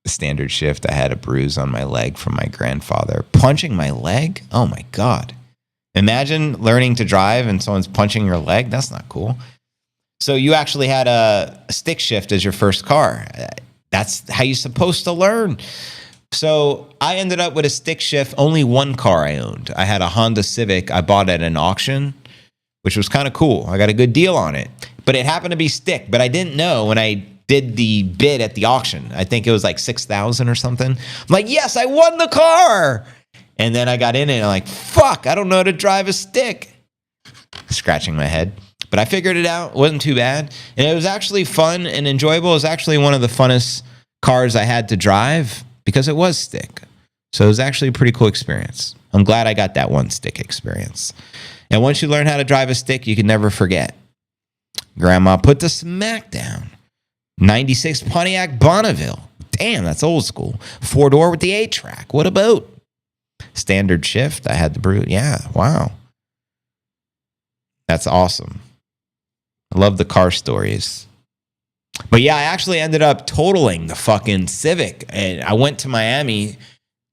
A: Standard shift. I had a bruise on my leg from my grandfather. Punching my leg? Oh my God. Imagine learning to drive and someone's punching your leg. That's not cool. So you actually had a stick shift as your first car. That's how you're supposed to learn. So I ended up with a stick shift. Only one car I owned. I had a Honda Civic I bought at an auction, which was kind of cool. I got a good deal on it. But it happened to be stick. But I didn't know when I did the bid at the auction. I think it was like $6,000 or something. I'm like, yes, I won the car. And then I got in it and I'm like, fuck, I don't know how to drive a stick. Scratching my head. But I figured it out. It wasn't too bad. And it was actually fun and enjoyable. It was actually one of the funnest cars I had to drive because it was stick. So it was actually a pretty cool experience. I'm glad I got that one stick experience. And once you learn how to drive a stick, you can never forget. Grandma put the smack down. 96 Pontiac Bonneville. Damn, that's old school. 4-door with the 8-track. What about? Standard shift. I had the brute. Yeah, wow. That's awesome. I love the car stories. But yeah, I actually ended up totaling the fucking Civic. And I went to Miami,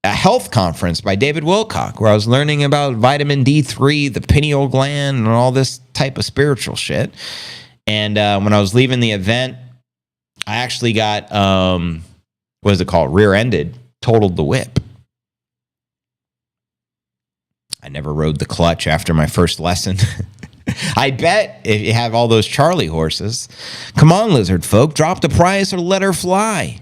A: a health conference by David Wilcock, where I was learning about vitamin D3, the pineal gland, and all this type of spiritual shit. And when I was leaving the event, I actually got, what is it called? Rear-ended, totaled the whip. I never rode the clutch after my first lesson. I bet if you have all those Charlie horses. Come on, lizard folk, drop the price or let her fly.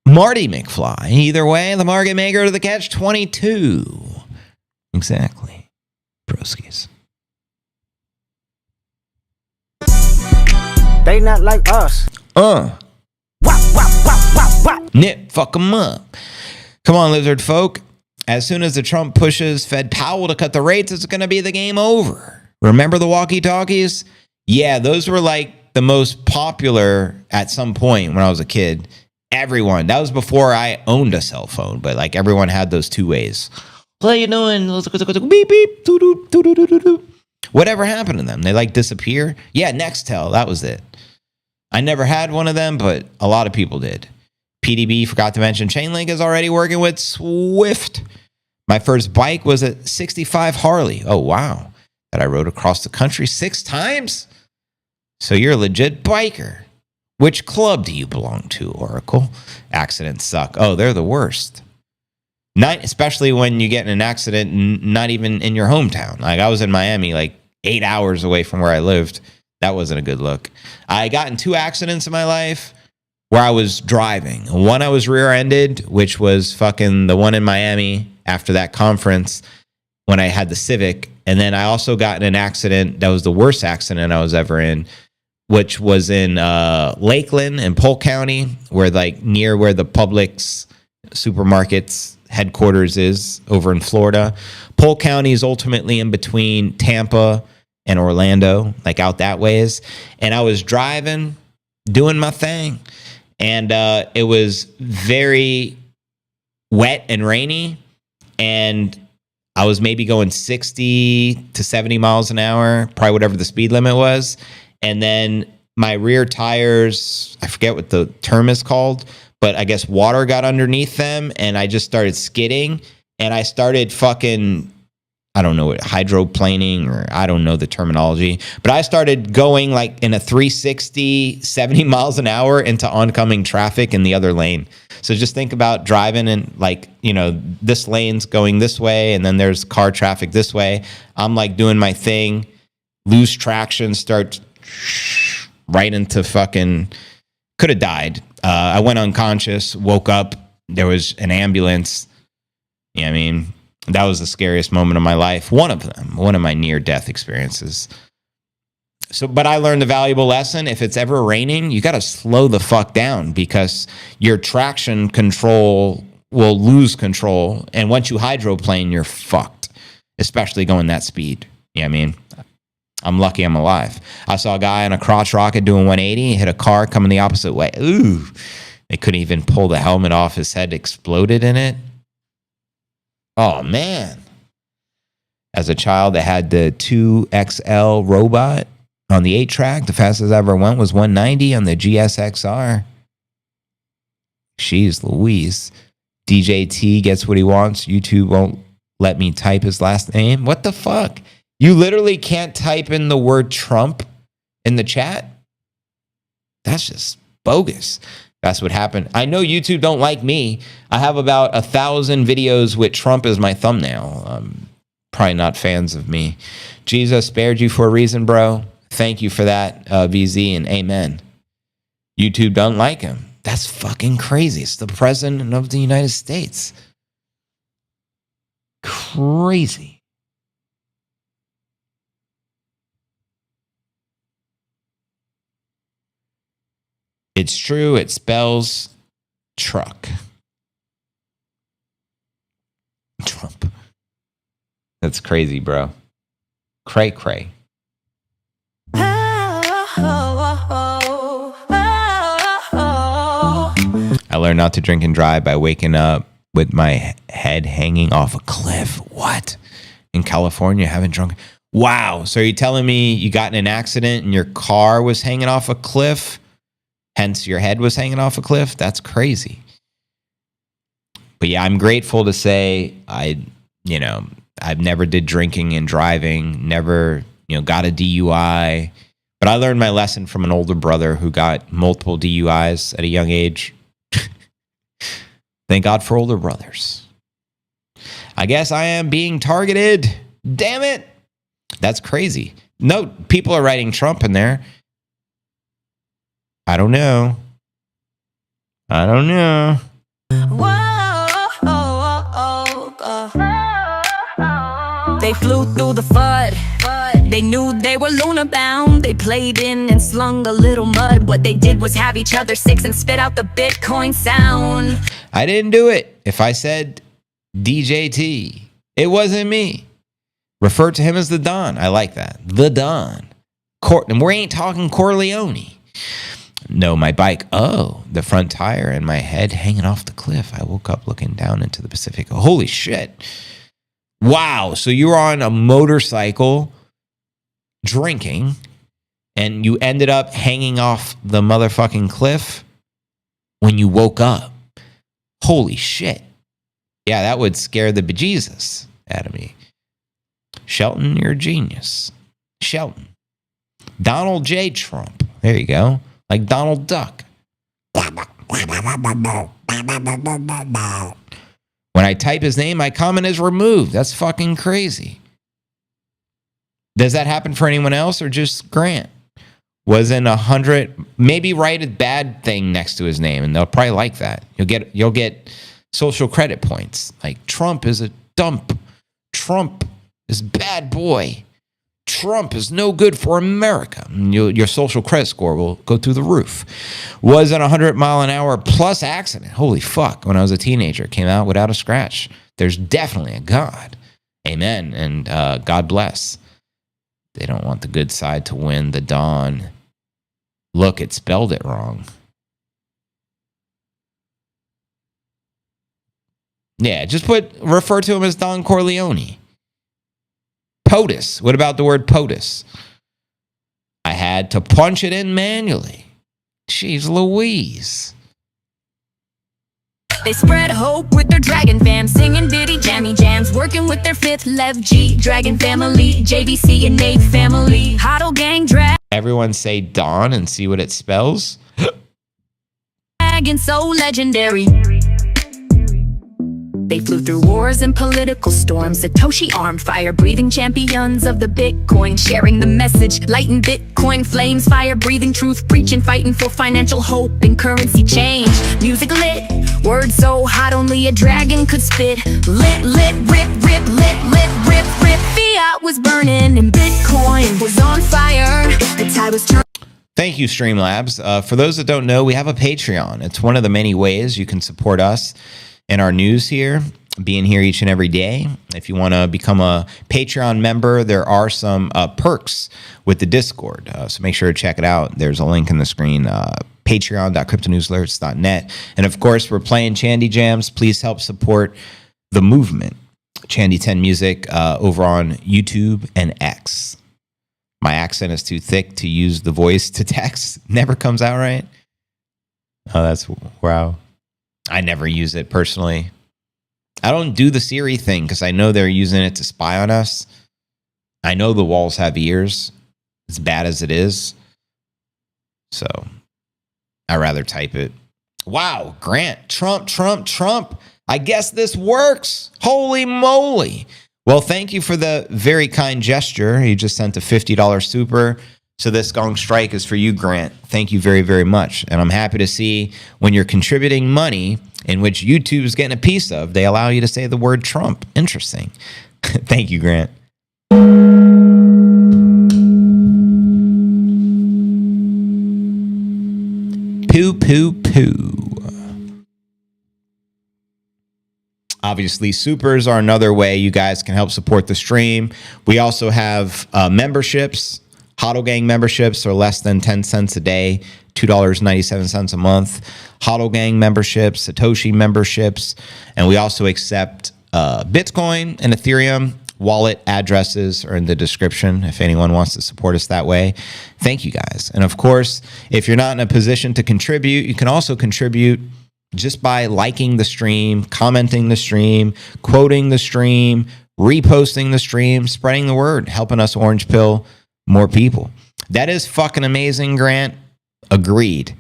A: Marty McFly. Either way, the market maker to the catch-22. Exactly. Broskies.
M: They not like us.
A: Nip, fuck them up. Come on, lizard folk. As soon as the Trump pushes Fed Powell to cut the rates, it's going to be the game over. Remember the walkie-talkies? Yeah, those were like the most popular at some point when I was a kid. Everyone. That was before I owned a cell phone, but like everyone had those two ways. What are you doing? Beep, beep. Doo-doo. Whatever happened to them? They like disappear? Yeah, Nextel. That was it. I never had one of them, but a lot of people did. PDB, forgot to mention, Chainlink is already working with Swift. My first bike was a 65 Harley. Oh, wow. That I rode across the country 6 times? So you're a legit biker. Which club do you belong to, Oracle? Accidents suck. Oh, they're the worst. Especially when you get in an accident not even in your hometown. Like I was in Miami, like 8 hours away from where I lived. That wasn't a good look. I got in 2 accidents in my life where I was driving. One I was rear-ended, which was fucking the one in Miami after that conference when I had the Civic. And then I also got in an accident that was the worst accident I was ever in, which was in Lakeland and Polk County, where like near where the Publix supermarkets headquarters is over in Florida. Polk County is ultimately in between Tampa and Orlando, like out that ways. And I was driving, doing my thing. And it was very wet and rainy. And I was maybe going 60 to 70 miles an hour, probably whatever the speed limit was. And then my rear tires, I forget what the term is called, but I guess water got underneath them and I just started skidding and I started fucking, I don't know, hydroplaning or I don't know the terminology, but I started going like in a 360, 70 miles an hour into oncoming traffic in the other lane. So just think about driving and like, you know, this lane's going this way and then there's car traffic this way. I'm like doing my thing, lose traction, start right into fucking, could have died. I went unconscious, woke up, there was an ambulance. Yeah, I mean, that was the scariest moment of my life. One of them, one of my near-death experiences. So, but I learned a valuable lesson. If it's ever raining, you got to slow the fuck down because your traction control will lose control. And once you hydroplane, you're fucked, especially going that speed. Yeah, I mean, I'm lucky I'm alive. I saw a guy on a crotch rocket doing 180, hit a car coming the opposite way. Ooh, they couldn't even pull the helmet off. His head exploded in it. Oh, man. As a child, I had the 2XL robot on the 8-track. The fastest I ever went was 190 on the GSXR. Jeez Louise. DJ T gets what he wants. YouTube won't let me type his last name. What the fuck? You literally can't type in the word Trump in the chat? That's just bogus. That's what happened. I know YouTube don't like me. I have about 1,000 videos with Trump as my thumbnail. Probably not fans of me. Jesus spared you for a reason, bro. Thank you for that, VZ, and amen. YouTube don't like him. That's fucking crazy. It's the president of the United States. Crazy. It's true. It spells truck. Trump. That's crazy, bro. Cray cray. I learned not to drink and drive by waking up with my head hanging off a cliff. What? In California, haven't drunk. Wow. So are you telling me you got in an accident and your car was hanging off a cliff? Hence your head was hanging off a cliff? That's crazy. But yeah, I'm grateful to say I've never did drinking and driving, never, got a DUI. But I learned my lesson from an older brother who got multiple DUIs at a young age. Thank God for older brothers. I guess I am being targeted. Damn it. That's crazy. No, people are writing Trump in there. I don't know.
C: They flew through the FUD. They knew they were Luna bound. They played in and slung a little mud. What they did was have each other six and spit out the Bitcoin sound.
A: I didn't do it. If I said DJT, it wasn't me. Refer to him as the Don. I like that. The Don. And we ain't talking Corleone. No, my bike. Oh, the front tire and my head hanging off the cliff. I woke up looking down into the Pacific. Holy shit. Wow. So you were on a motorcycle drinking and you ended up hanging off the motherfucking cliff when you woke up. Holy shit. Yeah, that would scare the bejesus out of me. Shelton, you're a genius. Shelton. Donald J. Trump. There you go. Like Donald Duck. When I type his name, my comment is removed. That's fucking crazy. Does that happen for anyone else or just Grant? Wasn't 100, maybe write a bad thing next to his name and they'll probably like that. You'll get social credit points. Like Trump is a dump. Trump is bad boy. Trump is no good for America. Your social credit score will go through the roof. Was an 100-mile-an-hour plus accident. Holy fuck. When I was a teenager, came out without a scratch. There's definitely a God. Amen. And God bless. They don't want the good side to win. The Don. Look, it spelled it wrong. Yeah, just refer to him as Don Corleone. POTUS. What about the word POTUS? I had to punch it in manually. Jeez Louise.
C: They spread hope with their dragon fam, singing ditty jammy jams, working with their fifth Lev G, Dragon family, JVC and Nate family, Huddle gang drag.
A: Everyone say Don and see what it spells.
C: Dragon so legendary. They flew through wars and political storms, Satoshi arm, fire-breathing champions of the Bitcoin, sharing the message, lighting Bitcoin flames, fire-breathing, truth-preaching, fighting for financial hope and currency change. Music lit, words so hot only a dragon could spit. Lit, rip, rip. Fiat was burning and Bitcoin was on fire. The tide was turning.
A: Thank you, Streamlabs. For those that don't know, we have a Patreon. It's one of the many ways you can support us in our news here, being here each and every day. If you want to become a Patreon member, there are some perks with the Discord. So make sure to check it out. There's a link in the screen, patreon.cryptonewsalerts.net. And of course, we're playing Chandy Jams. Please help support the movement. Chandy 10 Music over on YouTube and X. My accent is too thick to use the voice to text. Never comes out right. Oh, that's wow. I never use it personally. I don't do the Siri thing because I know they're using it to spy on us. I know the walls have ears, as bad as it is. So I'd rather type it. Wow, Grant, Trump. I guess this works. Holy moly. Well, thank you for the very kind gesture. You just sent a $50 super. So this gong strike is for you, Grant. Thank you very, very much. And I'm happy to see when you're contributing money in which YouTube's getting a piece of, they allow you to say the word Trump. Interesting. Thank you, Grant. Poo. Obviously, supers are another way you guys can help support the stream. We also have memberships. Hodl Gang memberships are less than 10 cents a day, $2.97 a month. Hodl Gang memberships, Satoshi memberships, and we also accept Bitcoin and Ethereum. Wallet addresses are in the description if anyone wants to support us that way. Thank you guys. And of course, if you're not in a position to contribute, you can also contribute just by liking the stream, commenting the stream, quoting the stream, reposting the stream, spreading the word, helping us orange pill more people. That is fucking amazing, Grant. Agreed.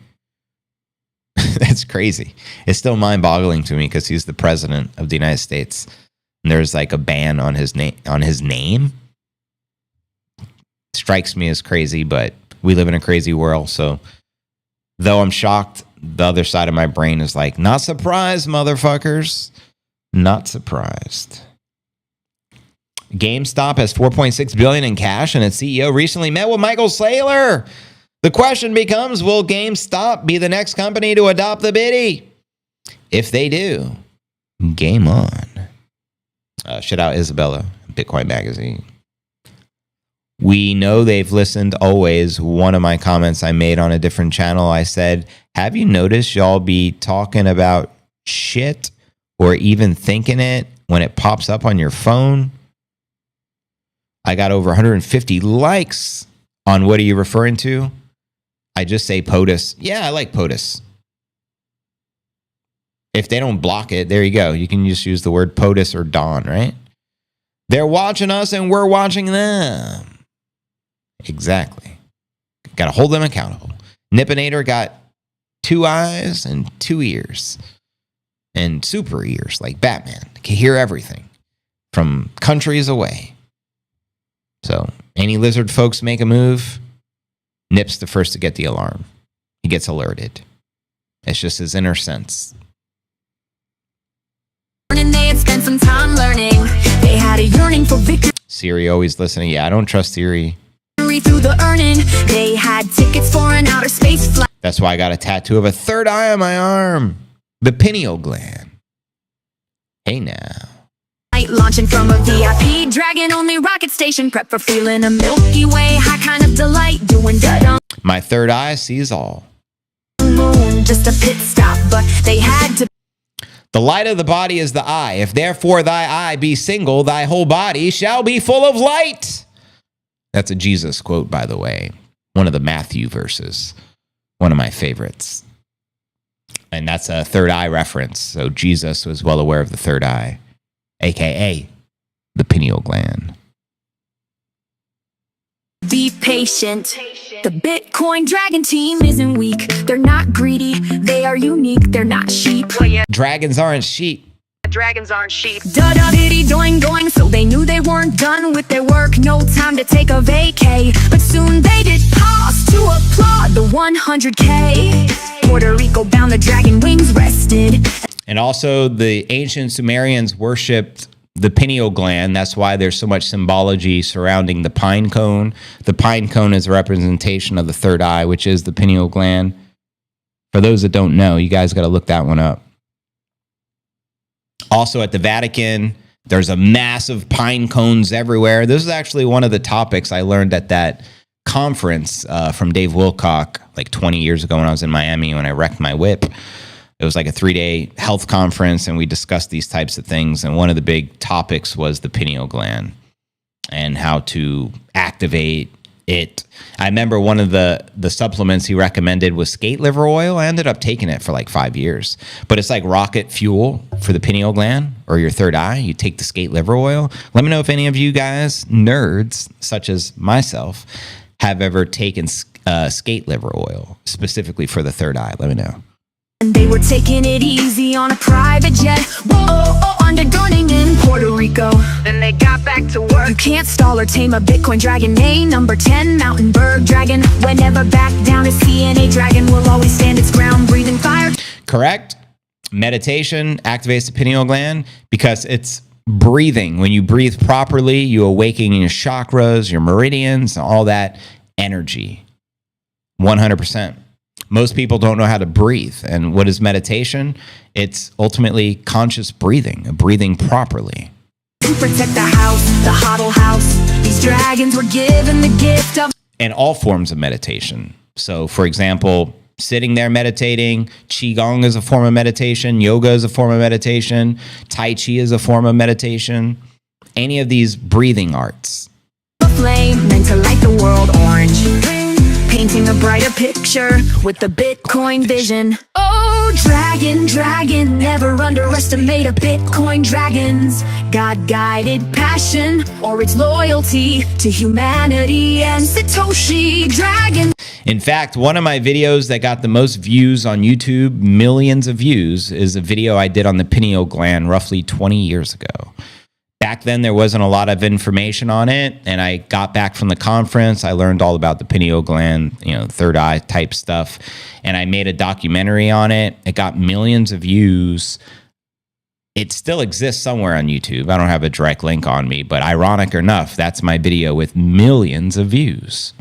A: That's crazy. It's still mind-boggling to me because he's the president of the United States. And there's like a ban on his name. Strikes me as crazy, but we live in a crazy world. So though I'm shocked, the other side of my brain is like, not surprised, motherfuckers. Not surprised. GameStop has $4.6 billion in cash, and its CEO recently met with Michael Saylor. The question becomes, will GameStop be the next company to adopt the biddy? If they do, game on. Shout out Isabella, Bitcoin Magazine. We know they've listened always. One of my comments I made on a different channel, I said, have you noticed y'all be talking about shit or even thinking it when it pops up on your phone? I got over 150 likes on what are you referring to? I just say POTUS. Yeah, I like POTUS. If they don't block it, there you go. You can just use the word POTUS or Dawn, right? They're watching us and we're watching them. Exactly. Got to hold them accountable. Nippinator got 2 eyes and 2 ears. And super ears like Batman. Can hear everything from countries away. So any lizard folks make a move, Nip's the first to get the alarm. He gets alerted. It's just his inner sense.
C: They had spent some time learning. They had a yearning for victory.
A: Siri always listening. Yeah, I don't trust Siri.
C: Through the earning, they had tickets for an outer space flight.
A: That's why I got a tattoo of a third eye on my arm. The pineal gland. Hey now.
C: Launching from a VIP dragon only rocket station, prep for feeling a Milky Way high kind of delight, doing dead on
A: my third eye sees all.
C: Moon, just a pit stop, but they had to.
A: The light of the body is the eye. If therefore thy eye be single, thy whole body shall be full of light. That's a Jesus quote, by the way. One of the Matthew verses. One of my favorites. And that's a third eye reference. So Jesus was well aware of the third eye, aka the pineal gland.
C: Be patient. The Bitcoin Dragon team isn't weak. They're not greedy. They are unique. They're not sheep.
A: Dragons aren't sheep.
F: Dragons aren't sheep.
C: Da-da diddy doing doing. So they knew they weren't done with their work. No time to take a vacay. But soon they did pause to applaud the 100K. Puerto Rico bound, the dragon wings rested.
A: And also the ancient Sumerians worshipped the pineal gland. That's why there's so much symbology surrounding the pine cone. The pine cone is a representation of the third eye, which is the pineal gland. For those that don't know, you guys got to look that one up. Also at the Vatican, there's a massive pine cones everywhere. This is actually one of the topics I learned at that conference from Dave Wilcock like 20 years ago when I was in Miami when I wrecked my whip. It was like a 3-day health conference, and we discussed these types of things. And one of the big topics was the pineal gland and how to activate it. I remember one of the supplements he recommended was skate liver oil. I ended up taking it for like 5 years, but it's like rocket fuel for the pineal gland or your third eye. You take the skate liver oil. Let me know if any of you guys, nerds such as myself, have ever taken skate liver oil specifically for the third eye. Let me know.
C: And they were taking it easy on a private jet. Whoa, undergunning in Puerto Rico. Then they got back to work. You can't stall or tame a Bitcoin dragon. A number 10 mountain berg dragon. Whenever back down, a CNA dragon will always stand its ground, breathing fire.
A: Correct. Meditation activates the pineal gland because it's breathing. When you breathe properly, you awaken your chakras, your meridians, all that energy. 100%. Most people don't know how to breathe. And what is meditation? It's ultimately conscious breathing, breathing properly.
C: To protect the house, the hodl house. These dragons were given the gift of...
A: And all forms of meditation. So, for example, sitting there meditating, Qigong is a form of meditation, yoga is a form of meditation, Tai Chi is a form of meditation. Any of these breathing arts.
C: A flame meant to light the world orange. Painting a brighter picture with the Bitcoin vision. Oh, dragon, never underestimate a Bitcoin dragon's God-guided passion or its loyalty to humanity and Satoshi dragon.
A: In fact, one of my videos that got the most views on YouTube, millions of views, is a video I did on the pineal gland roughly 20 years ago. Back then, there wasn't a lot of information on it, and I got back from the conference. I learned all about the pineal gland, third eye type stuff, and I made a documentary on it. It got millions of views. It still exists somewhere on YouTube. I don't have a direct link on me, but ironic enough, that's my video with millions of views.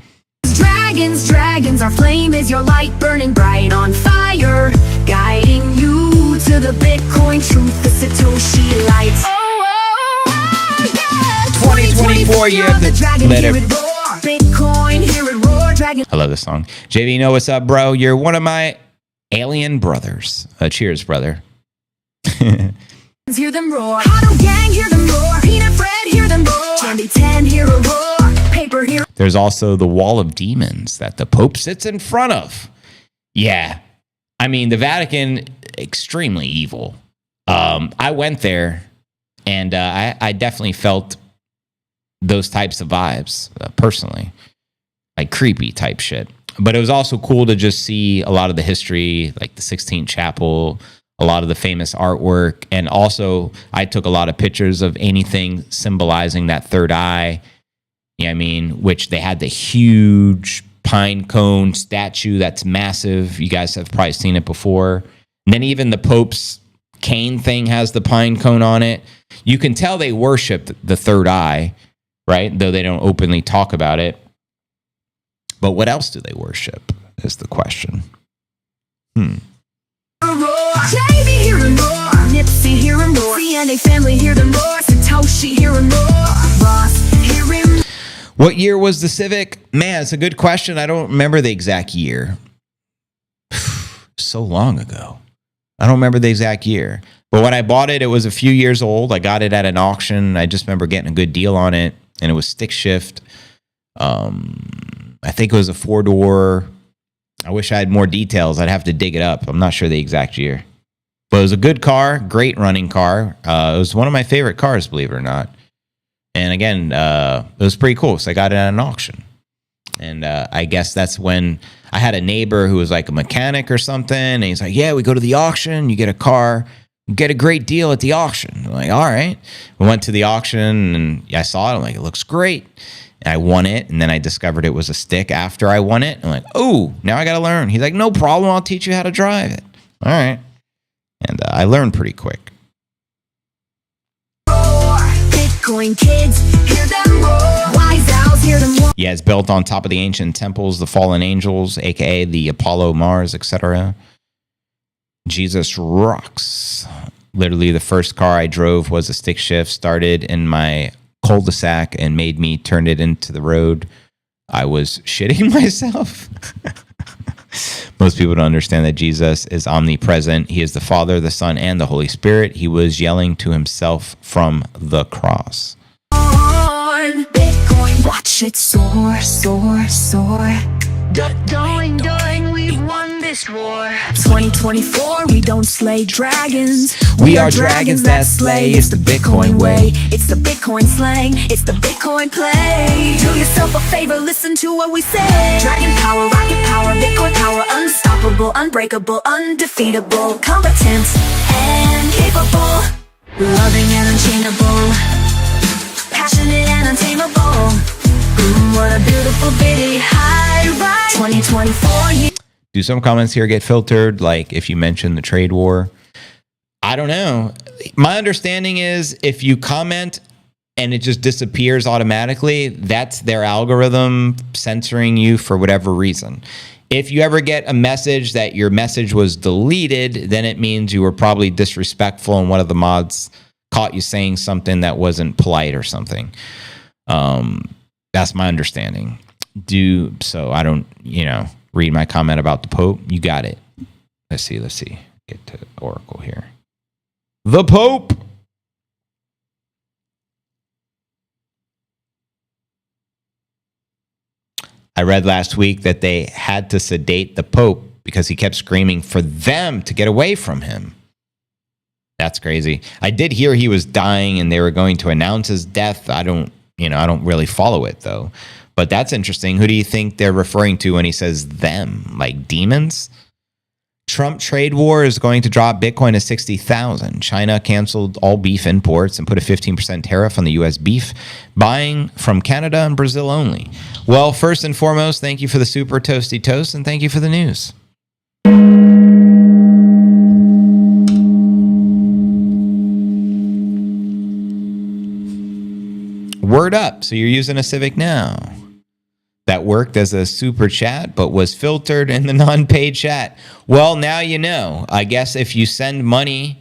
C: Dragons, our flame is your light burning bright on fire, guiding you to the Bitcoin truth, the Satoshi light.
A: 2024 year of the dragon,
C: hear it roar. Bitcoin, hear it roar, dragon.
A: I love this song. JV, you know what's up, bro? You're one of my alien brothers. Cheers, brother.
C: Hear them roar. Huddle gang, hear them roar. Peanut Fred, hear them roar. Candy 10, hear a roar. Paper, hear.
A: There's also the wall of demons that the Pope sits in front of. Yeah. I mean, the Vatican, extremely evil. I went there, and I definitely felt those types of vibes personally, like creepy type shit. But it was also cool to just see a lot of the history, like the Sixtine Chapel, a lot of the famous artwork. And also I took a lot of pictures of anything symbolizing that third eye. You know what I mean? Which they had the huge pine cone statue that's massive. You guys have probably seen it before. And then even the Pope's cane thing has the pine cone on it. You can tell they worship the third eye, right? Though they don't openly talk about it. But what else do they worship is the question.
C: JV, hear them roar. Nipsey, hear them roar. CNA family, hear them roar. Satoshi, hear them roar. Ross, hear him.
A: What year was the Civic? Man, it's a good question. I don't remember the exact year. So long ago. I don't remember the exact year. But when I bought it, it was a few years old. I got it at an auction. I just remember getting a good deal on it. And it was stick shift. I think it was a 4-door. I wish I had more details. I'd have to dig it up. I'm not sure the exact year. But it was a good car, great running car. It was one of my favorite cars, believe it or not. And again, it was pretty cool. So I got it at an auction. And I guess that's when I had a neighbor who was like a mechanic or something. And he's like, yeah, we go to the auction. You get a car. You get a great deal at the auction. I'm like, all right. We went to the auction and I saw it. I'm like, it looks great. And I won it. And then I discovered it was a stick after I won it. I'm like, oh, now I got to learn. He's like, no problem. I'll teach you how to drive it. All right. And I learned pretty quick.
C: Bitcoin kids, hear them roar. Wise owls, hear them roar.
A: Yeah, it's built on top of the ancient temples, the fallen angels, aka the Apollo, Mars, etc. Jesus rocks. Literally, the first car I drove was a stick shift. Started in my cul-de-sac and made me turn it into the road. I was shitting myself. Most people don't understand that Jesus is omnipresent. He is the Father, the Son, and the Holy Spirit. He was yelling to himself from the cross.
C: Bitcoin, watch it soar, soar, soar. Going, we've won this war. 2024, we don't slay dragons.
A: We are dragons that slay. It's the Bitcoin way.
C: It's the Bitcoin slang. It's the Bitcoin play. Do yourself a favor, listen to what we say. Dragon power, rocket power, Bitcoin power, unstoppable, unbreakable, undefeatable, competent and capable, loving and unchainable, passionate and untamable. What a beautiful bitty high ride. 2024.
A: Do some comments here get filtered? Like if you mention the trade war? I don't know. My understanding is if you comment and it just disappears automatically, that's their algorithm censoring you for whatever reason. If you ever get a message that your message was deleted, then it means you were probably disrespectful and one of the mods caught you saying something that wasn't polite or something. That's my understanding. So I don't, read my comment about the Pope. You got it. Let's see. Get to Oracle here. The Pope. I read last week that they had to sedate the Pope because he kept screaming for them to get away from him. That's crazy. I did hear he was dying and they were going to announce his death. I don't really follow it though. But that's interesting. Who do you think they're referring to when he says them? Like demons? Trump trade war is going to drop Bitcoin to 60,000. China canceled all beef imports and put a 15% tariff on the U.S. beef, buying from Canada and Brazil only. Well, first and foremost, thank you for the super toasty toast and thank you for the news. Word up. So you're using a Civic now. That worked as a super chat, but was filtered in the non-paid chat. Well, now you know. I guess if you send money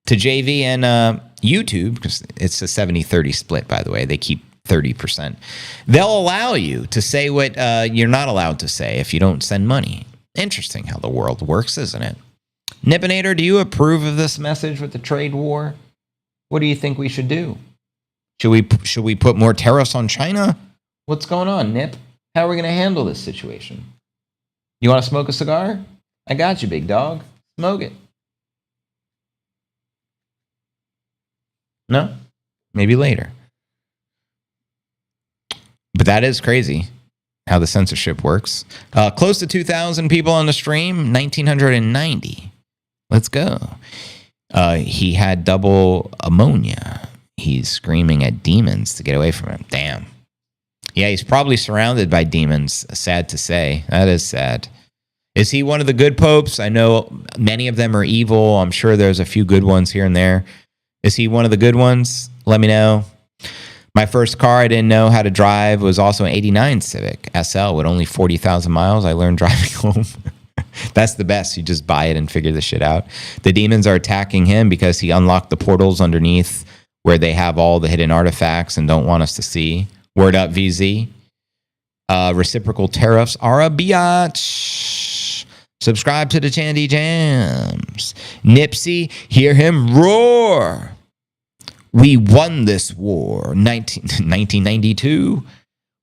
A: to JV and YouTube, because it's a 70-30 split, by the way. They keep 30%. They'll allow you to say what you're not allowed to say if you don't send money. Interesting how the world works, isn't it? Nippinator, do you approve of this message with the trade war? What do you think we should do? Should we put more tariffs on China? What's going on, Nip? How are we going to handle this situation? You want to smoke a cigar? I got you, big dog. Smoke it. No? Maybe later. But that is crazy how the censorship works. Close to 2,000 people on the stream, 1,990. Let's go. He had double ammonia. He's screaming at demons to get away from him. Damn. Yeah, he's probably surrounded by demons. Sad to say. That is sad. Is he one of the good popes? I know many of them are evil. I'm sure there's a few good ones here and there. Is he one of the good ones? Let me know. My first car I didn't know how to drive was also an 89 Civic SL with only 40,000 miles. I learned driving home. That's the best. You just buy it and figure this shit out. The demons are attacking him because he unlocked the portals underneath where they have all the hidden artifacts and don't want us to see. Word up, VZ. Reciprocal tariffs are a biatch. Subscribe to the Chandy Jams. Nipsey, hear him roar. We won this war. 1992.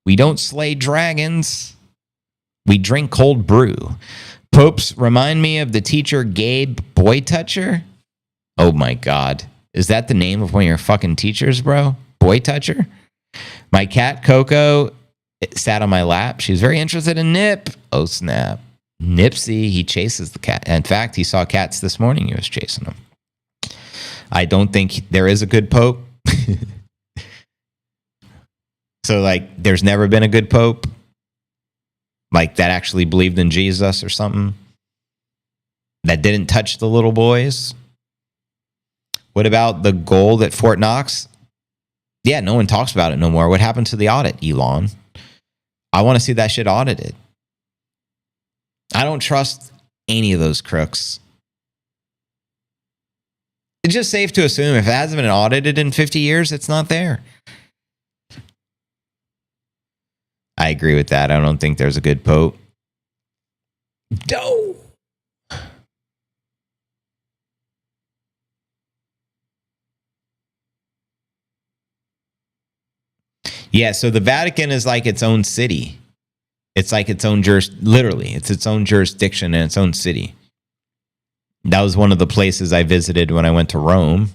A: We don't slay dragons. We drink cold brew. Popes remind me of the teacher Gabe Boytoucher. Oh my God. Is that the name of one of your fucking teachers, bro? Boytoucher? My cat, Coco, sat on my lap. She's very interested in Nip. Oh, snap. Nipsey, he chases the cat. In fact, he saw cats this morning. He was chasing them. I don't think there is a good pope. So, like, there's never been a good pope? Like, that actually believed in Jesus or something? That didn't touch the little boys? What about the gold at Fort Knox? Yeah, no one talks about it no more. What happened to the audit, Elon? I want to see that shit audited. I don't trust any of those crooks. It's just safe to assume if it hasn't been audited in 50 years, it's not there. I agree with that. I don't think there's a good pope. Dough. Yeah, so the Vatican is like its own city. It's like its own literally, it's its own jurisdiction and its own city. That was one of the places I visited when I went to Rome.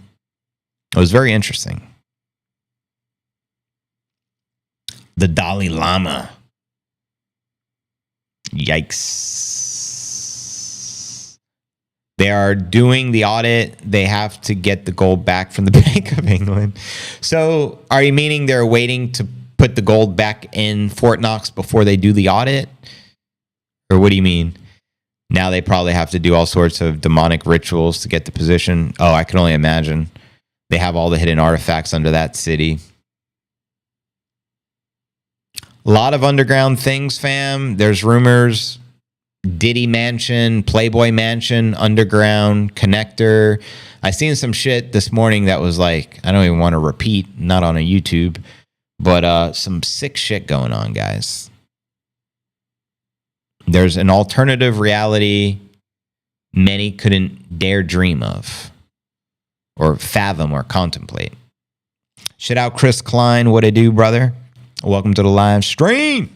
A: It was very interesting. The Dalai Lama. Yikes. They are doing the audit. They have to get the gold back from the Bank of England. So are you meaning they're waiting to put the gold back in Fort Knox before they do the audit? Or what do you mean? Now they probably have to do all sorts of demonic rituals to get the position. Oh, I can only imagine. They have all the hidden artifacts under that city. A lot of underground things, fam. There's rumors. Diddy Mansion, Playboy Mansion, underground connector. I seen some shit this morning that was like, I don't even want to repeat, not on a YouTube, but some sick shit going on, guys. There's an alternative reality many couldn't dare dream of or fathom or contemplate. Shout out Chris Klein. What it do, brother? Welcome to the live stream.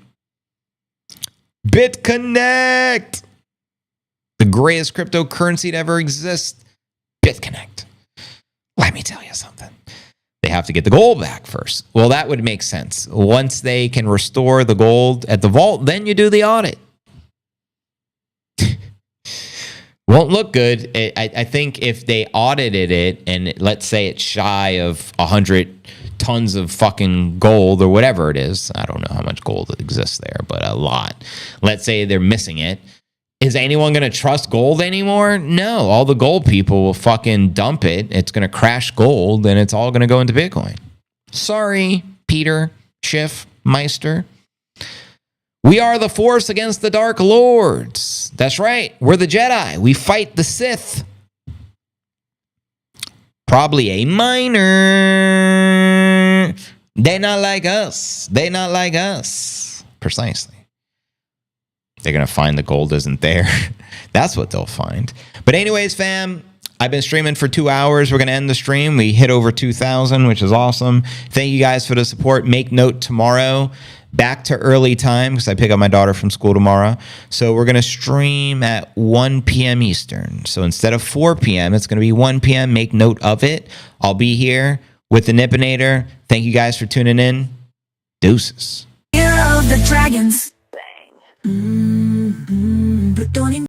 A: BitConnect, the greatest cryptocurrency to ever exist. BitConnect. Let me tell you something. They have to get the gold back first. Well, that would make sense. Once they can restore the gold at the vault, then you do the audit. Won't look good. I think if they audited it and let's say it's shy of 100 tons of fucking gold or whatever it is. I don't know how much gold exists there, but a lot. Let's say they're missing it. Is anyone going to trust gold anymore? No. All the gold people will fucking dump it. It's going to crash gold and it's all going to go into Bitcoin. Sorry, Peter Schiff Meister. We are the force against the Dark Lords. That's right. We're the Jedi. We fight the Sith. Probably a minor. They not like us. They not like us. Precisely. They're going to find the gold isn't there. That's what they'll find. But anyways, fam, I've been streaming for 2 hours. We're going to end the stream. We hit over 2,000, which is awesome. Thank you guys for the support. Make note tomorrow. Back to early time because I pick up my daughter from school tomorrow. So we're going to stream at 1 p.m. Eastern. So instead of 4 p.m., it's going to be 1 p.m. Make note of it. I'll be here with the Nippinator. Thank you guys for tuning in. Deuces.
C: Year of the Dragons.